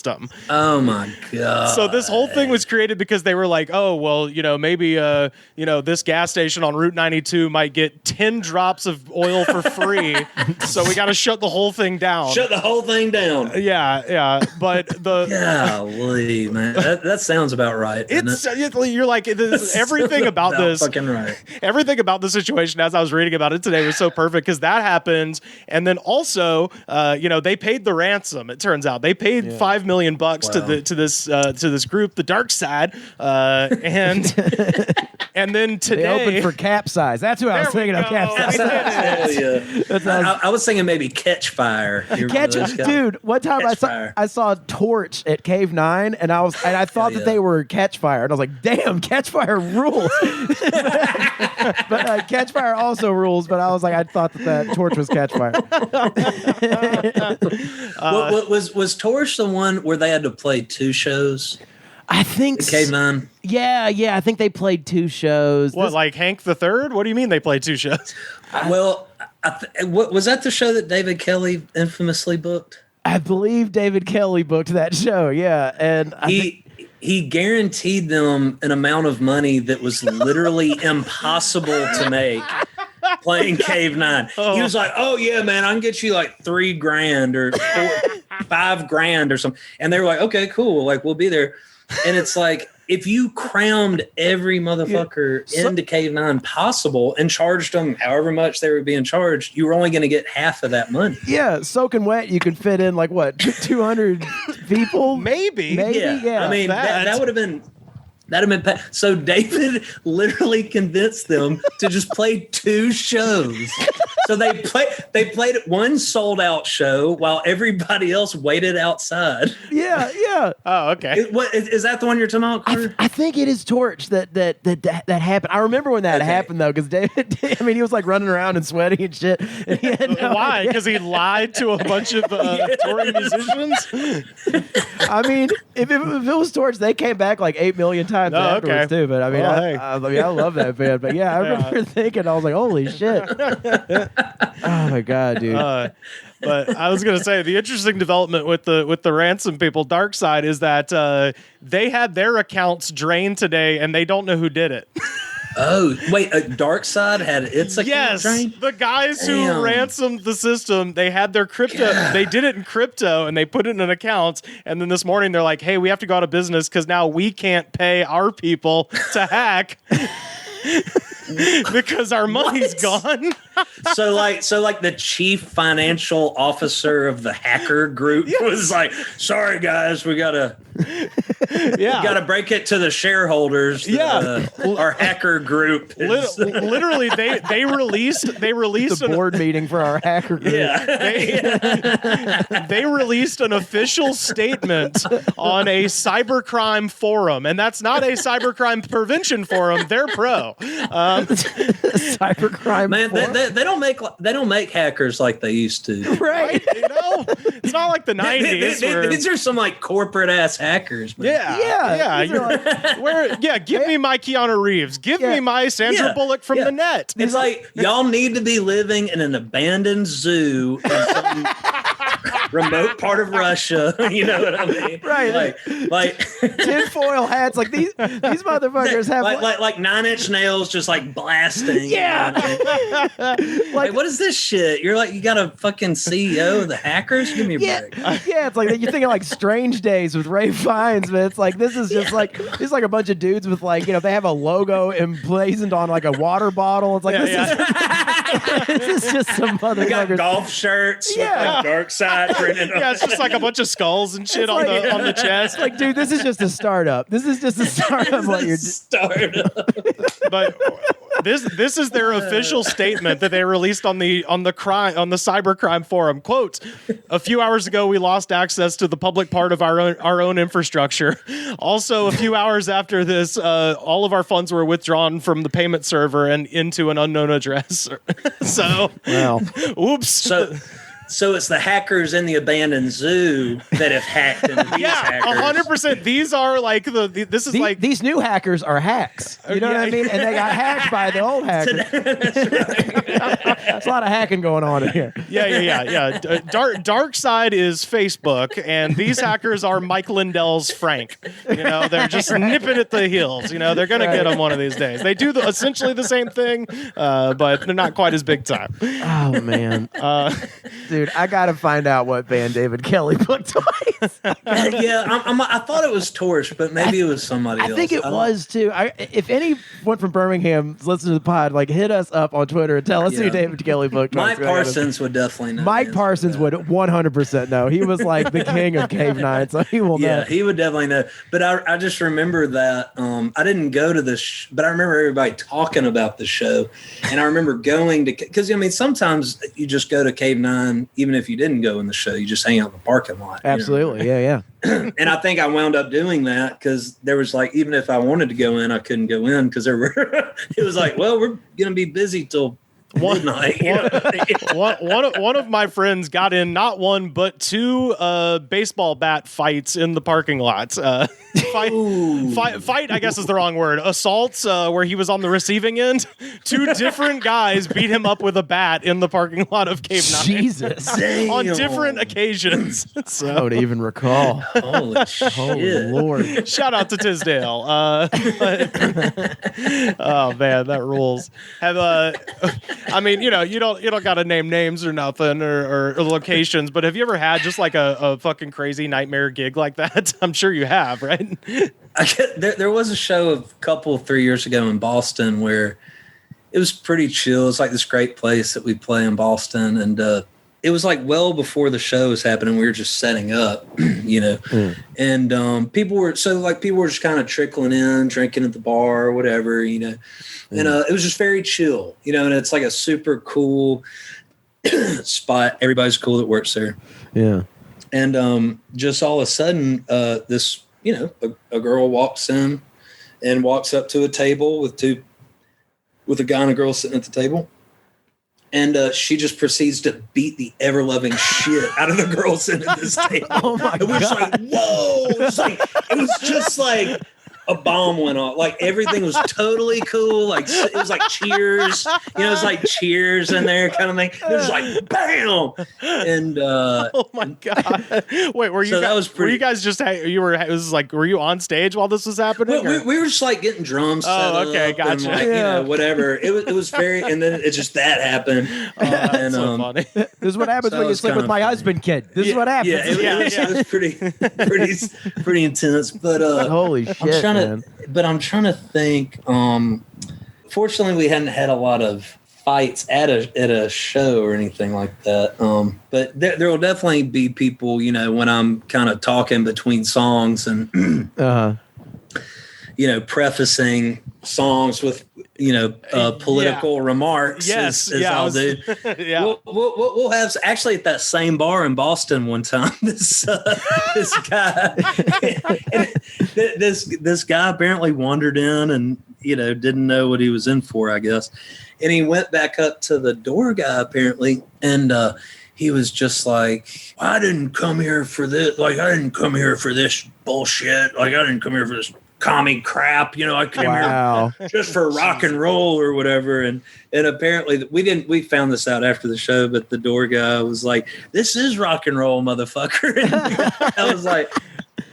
Oh my god! So this whole thing was created because they were like, oh well, maybe this gas station on Route 92 might get 10 drops of oil for free, so we got to shut the whole thing down. Shut the whole thing down. Yeah. But golly, man, that sounds about right. You're like everything about this. Fucking right. Everything about the situation as I was reading about it today was so perfect because that happened, and then also, they paid the ransom. It turns out they paid $5 million to this group, the Dark Side, and then today they opened for Capsize. That's who I was thinking of. Capsize. I was thinking maybe Catch Fire. Dude. One time I saw Torch at Cave 9, and I thought that they were Catch Fire, and I was like, damn, Catch Fire rules. But Catch Fire also rules. But I was like, I thought that Torch was Catch Fire. Was Torch the one where they had to play 2 shows? I think Cave 9. Yeah. I think they played 2 shows. What, like Hank the Third? What do you mean they played 2 shows? Well, was that the show that David Kelly infamously booked? I believe David Kelly booked that show. Yeah, and he guaranteed them an amount of money that was literally impossible to make. Playing Cave 9. He was like, oh yeah, man, I can get you like $3,000 or $5,000 or something. And they were like, okay, cool. Like, we'll be there. And it's like, if you crammed every motherfucker into Cave 9 possible and charged them however much they were being charged, you were only going to get half of that money. Yeah, soaking wet, you could fit in like what, 200 people? Maybe. Yeah. I mean, that would have been. So David literally convinced them to just play 2 shows. So they played one sold out show while everybody else waited outside. Yeah. Oh, okay. Is that the one you're talking about, Carter? I think it is Torch that happened. I remember when that happened though, because David, he was like running around and sweating and shit. And why? Because he lied to a bunch of touring musicians. I mean, if it was Torch, they came back like 8 million times afterwards too. But I mean, I love that band. But yeah, I remember thinking, I was like, holy shit. Oh my god, dude. But I was gonna say the interesting development with the ransom people, Dark Side, is that they had their accounts drained today and they don't know who did it. Oh, wait, Dark Side had its account Yes, drained? the guys who Damn. ransomed the system, they had their crypto, they did it in crypto, and they put it in an account, and then this morning they're like, hey, we have to go out of business because now we can't pay our people to hack. Because our money's gone. So like the chief financial officer of the hacker group was like, sorry guys, we gotta break it to the shareholders. Our hacker group is literally they released the board meeting for our hacker group. They released an official statement on a cybercrime forum, and that's not a cybercrime prevention forum. They're pro. Cybercrime. Man, they don't make hackers like they used to. Right. It's not like the 90s. These are some like corporate ass hackers, man. Yeah. Give me my Keanu Reeves. Give me my Sandra Bullock from the net. It's like y'all need to be living in an abandoned zoo in some remote part of Russia. You know what I mean? Right. Like tinfoil hats. Like these motherfuckers have like 9 Inch Nails just like blasting. Yeah. Like what is this shit? You're like, you got a fucking CEO of the hackers? Give me a break. It's like you're thinking like Strange Days with Ray Fiennes, but it's like this is just like it's like a bunch of dudes with like, they have a logo emblazoned on like a water bottle. It's like this is just some motherfuckers. They got golf shirts with like Dark Side printed on. It's just like a bunch of skulls and shit on the chest. Like, dude, this is just a startup. This is just a startup. But this is their official statement that they released on the cybercrime forum. Quote, a few hours ago we lost access to the public part of our own infrastructure. Also, a few hours after this, all of our funds were withdrawn from the payment server and into an unknown address. So, oops. So it's the hackers in the abandoned zoo that have hacked into these hackers. 100%. These are like these new hackers are hacks. You know what I mean? And they got hacked by the old hackers. There's a lot of hacking going on in here. Yeah. Dark Side is Facebook, and these hackers are Mike Lindell's Frank. They're just nipping at the heels. They're gonna get them one of these days. They do essentially the same thing, but they're not quite as big time. Oh man. Dude, I gotta find out what band David Kelly booked twice. I thought it was Torch, but maybe it was somebody else. I think it was too. If anyone from Birmingham listens to the pod, like hit us up on Twitter and tell us who David Kelly booked twice. Mike Parsons would definitely know. Mike Parsons would 100% know. He was like the king of Cave Night, so he will know. Yeah, he would definitely know. But I just remember that I didn't go to this, but I remember everybody talking about the show, and I remember going to, because sometimes you just go to Cave 9. Even if you didn't go in the show, you just hang out in the parking lot. Absolutely, yeah. And I think I wound up doing that because there was like, even if I wanted to go in, I couldn't go in because it was like, well, we're gonna be busy till midnight. One of my friends got in not one but two baseball bat fights in the parking lot. Fight, I guess is the wrong word. Assaults where he was on the receiving end. Two different guys beat him up with a bat in the parking lot of Cave 9. Jesus. On different occasions. So. I don't even recall. Holy shit. Holy Lord. Shout out to Tisdale. Oh man, that rules. You don't got to name names or nothing or locations, but have you ever had just like a fucking crazy nightmare gig like that? I'm sure you have, right? There was a show a couple 3 years ago in Boston where it was pretty chill. It's like this great place that we play in Boston, and it was like well before the show was happening. We were just setting up, and people were just kind of trickling in, drinking at the bar or whatever, and it was just very chill, and it's like a super cool spot. Everybody's cool that works there. Yeah. And just all of a sudden, this, a girl walks in and walks up to a table with a guy and a girl sitting at the table. And she just proceeds to beat the ever-loving shit out of the girl sitting at this table. Oh, my God. It was like, whoa. It was just like, a bomb went off. Like everything was totally cool. Like it was like Cheers. You know, it was like Cheers in there kind of thing. It was like bam. And oh my god! Wait, were you? So that was pretty. Were you guys just? You were. It was like. Were you on stage while this was happening? We were just like getting drums. Okay, gotcha. And like, you know, whatever. It was very. And then it just that happened. That's so funny. This is what happens when you sleep with my husband, kid. This is what happens. Yeah, it was pretty intense. But holy shit, I'm trying to think. Fortunately, we hadn't had a lot of fights at a show or anything like that. But there will definitely be people, you know, when I'm kind of talking between songs and you know, prefacing songs with, you know, political remarks. Yes, I'll do. Yeah, we'll have actually at that same bar in Boston one time. This guy, this guy apparently wandered in and, you know, didn't know what he was in for, I guess. And he went back up to the door guy apparently, and he was just like, "I didn't come here for this. Like, I didn't come here for this bullshit. Like, I didn't come here for this commie crap. You know, I came here just for rock and roll or whatever." And apparently we found this out after the show, but the door guy was like, "This is rock and roll, motherfucker." And I was like,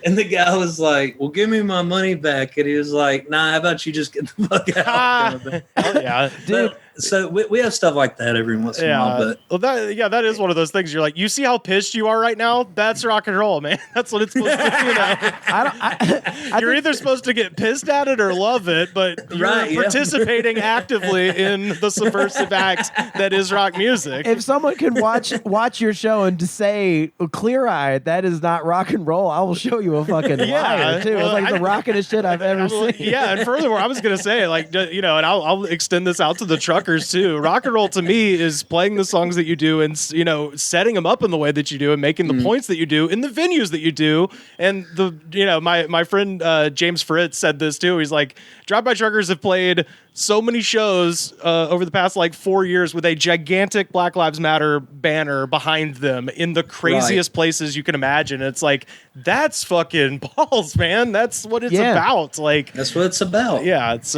and the guy was like, "Well, give me my money back." And he was like, "Nah, how about you just get the fuck out?" Hell yeah, dude. So we have stuff like that every once in a while. But that is one of those things. You're like, you see how pissed you are right now? That's rock and roll, man. That's what it's supposed to be. You know? You're either supposed to get pissed at it or love it, but you're participating actively in the subversive act that is rock music. If someone can watch your show and to say clear-eyed, that is not rock and roll, I will show you a fucking liar too. Well, it's like the rockinest shit I've ever seen. Yeah, and furthermore, I was gonna say, like, you know, and I'll extend this out to the truckers too. Rock and roll to me is playing the songs that you do and, you know, setting them up in the way that you do and making the points that you do in the venues that you do. And you know, my friend James Fritz said this too. He's like, Drive-By Truckers have played so many shows over the past like 4 years with a gigantic Black Lives Matter banner behind them in the craziest places you can imagine. It's like, that's fucking balls, man. That's what it's about. Like, that's what it's about. Yeah, it's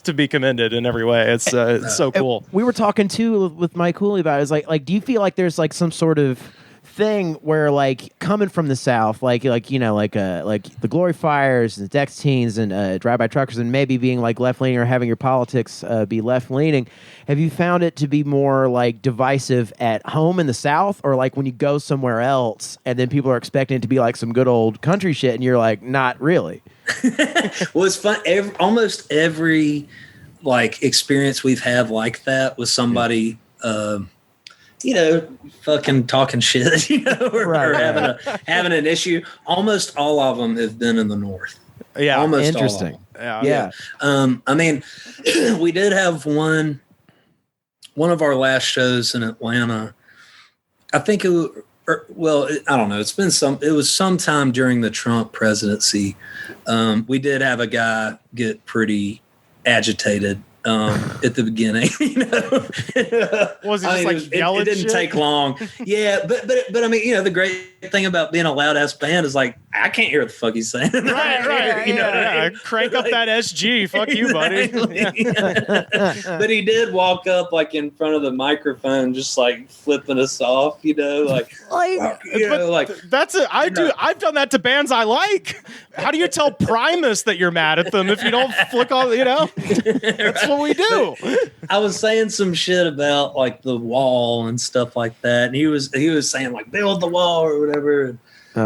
to be commended in every way. It's so cool. We were talking too with Mike Cooley about it. It's like, do you feel like there's like some sort of thing where, like, coming from the South, like you know, like the Glory Fires and the Dex Teens and Drive-By Truckers, and maybe being like left leaning or having your politics be left leaning, have you found it to be more like divisive at home in the South, or like when you go somewhere else and then people are expecting it to be like some good old country shit and you're like, not really? Well, it's fun. Almost every like experience we've had like that with somebody, you know, fucking talking shit, you know, or having an issue. Almost all of them have been in the North. Yeah, almost interesting. All of them. Yeah. I mean, we did have one of our last shows in Atlanta. I think I don't know. It was sometime during the Trump presidency. We did have a guy get pretty agitated at the beginning. You know, was it just it didn't take long. Yeah, but I mean, you know, the great thing about being a loud ass band is like, I can't hear what the fuck he's saying. Right. You know, crank up that SG. Fuck you, buddy. But he did walk up like in front of the microphone, just like flipping us off. You know, like that's it. I've done that to bands I like. How do you tell Primus that you're mad at them if you don't flick all? You know, that's what we do. I was saying some shit about like the wall and stuff like that, and he was saying like build the wall or whatever. And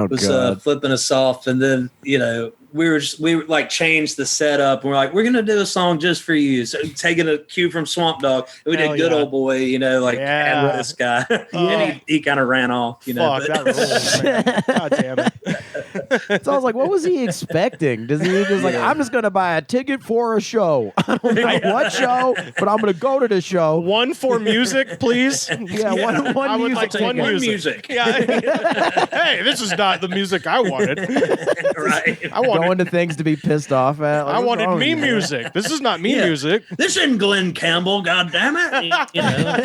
was flipping us off, and then, you know, we were like changed the setup, and we're like, we're gonna do a song just for you. So taking a cue from Swamp Dogg, we did Good Old Boy, you know, like and this guy, and he kind of ran off, you know. Fuck, that rules, man. God damn it. So I was like, what was he expecting? Does he just like, I'm just gonna buy a ticket for a show? I don't know what show, but I'm gonna go to the show. One for music, please. One music. Like one music. Yeah. Hey, this is not the music I wanted. Right. I wanted going to things to be pissed off at. Like, I wanted me music. This is not me music. This isn't Glenn Campbell. God damn it! You know?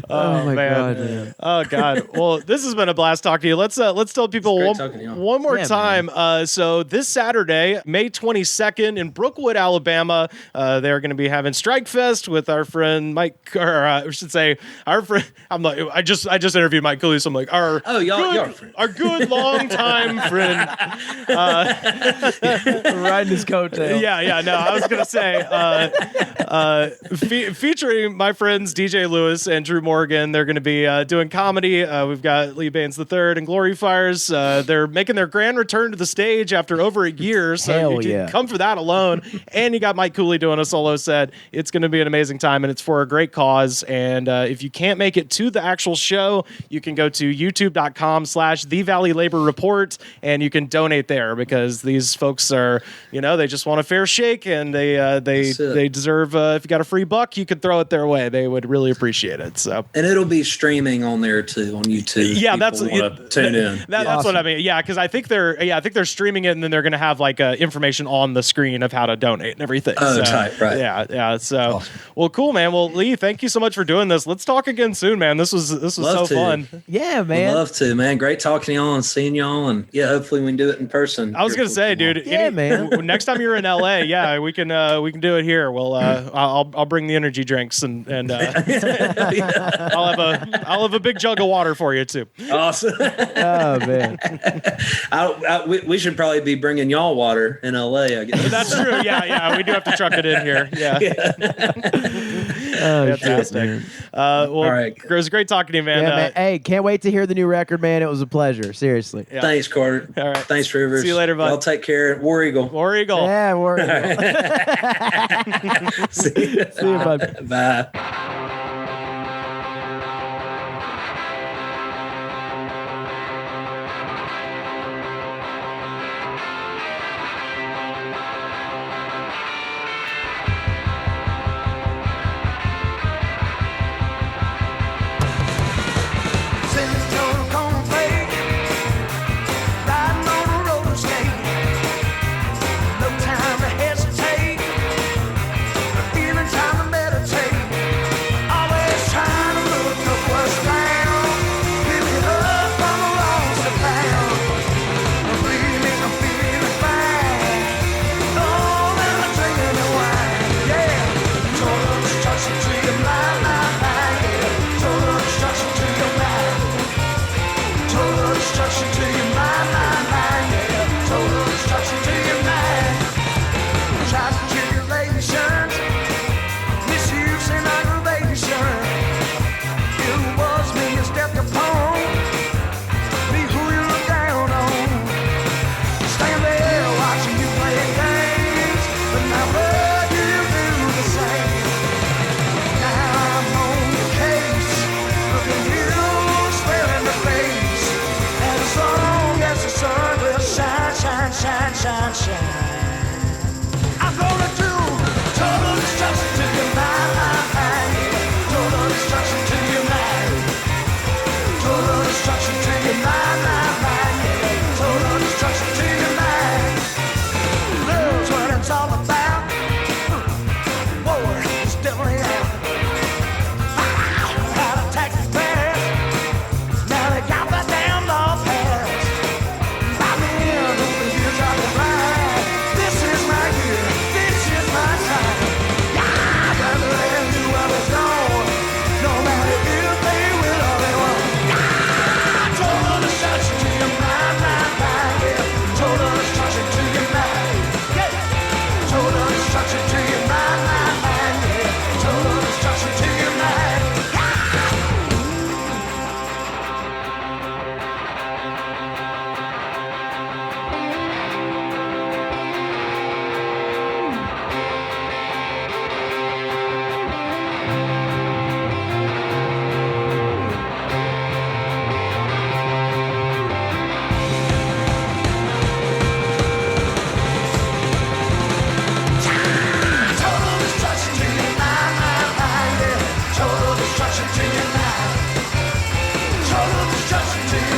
Oh my god. Oh god. Well, this has been a blast talking talking to you. Let's tell people one more time. So this Saturday, May 22nd in Brookwood, Alabama, they're going to be having Strikefest with our friend Mike, or I should say our friend. I just interviewed Mike Cooley, so I'm like our good longtime friend, riding his coattail. Yeah. No, I was going to say featuring my friends DJ Lewis and Drew Morgan. They're going to be doing comedy. We've got Lee Bains III and Glory Fires. They're making their grand return to the stage after over a year. So you can come for that alone. And you got Mike Cooley doing a solo set. It's going to be an amazing time, and it's for a great cause. And if you can't make it to the actual show, you can go to youtube.com/The Valley Labor Report, and you can donate there because these folks are, they just want a fair shake, and they deserve. If you got a free buck, you could throw it their way. They would really appreciate it. So, and it'll be streaming on there too on YouTube. Yeah, that's tune in. That's awesome. What I mean. Yeah, because I think they're streaming it, and then they're going to have like information on the screen of how to donate and everything. Oh, tight, right? Yeah. So, awesome. Well, cool, man. Well, Lee, thank you so much for doing this. Let's talk again soon, man. This was so fun. Yeah, man. Love to, man. Great talking to y'all and seeing y'all, and hopefully we can do it in person. I was gonna say, dude. Yeah, man. Next time you're in LA, we can do it here. Well, I'll bring the energy drinks and I'll have a big jug of water for you too. Awesome. Oh man. We should probably be bringing y'all water in LA, I guess. That's true. Yeah. We do have to truck it in here. Yeah. Fantastic. Well, all right. It was great talking to you, man. Yeah, man. Hey, can't wait to hear the new record, man. It was a pleasure. Seriously. Yeah. Thanks, Carter. All right. Thanks, Rivers. See you later, bud. Y'all take care. War Eagle. War Eagle. Yeah, War Eagle. See you, bud. Bye. Total destruction to your mind. Total destruction to your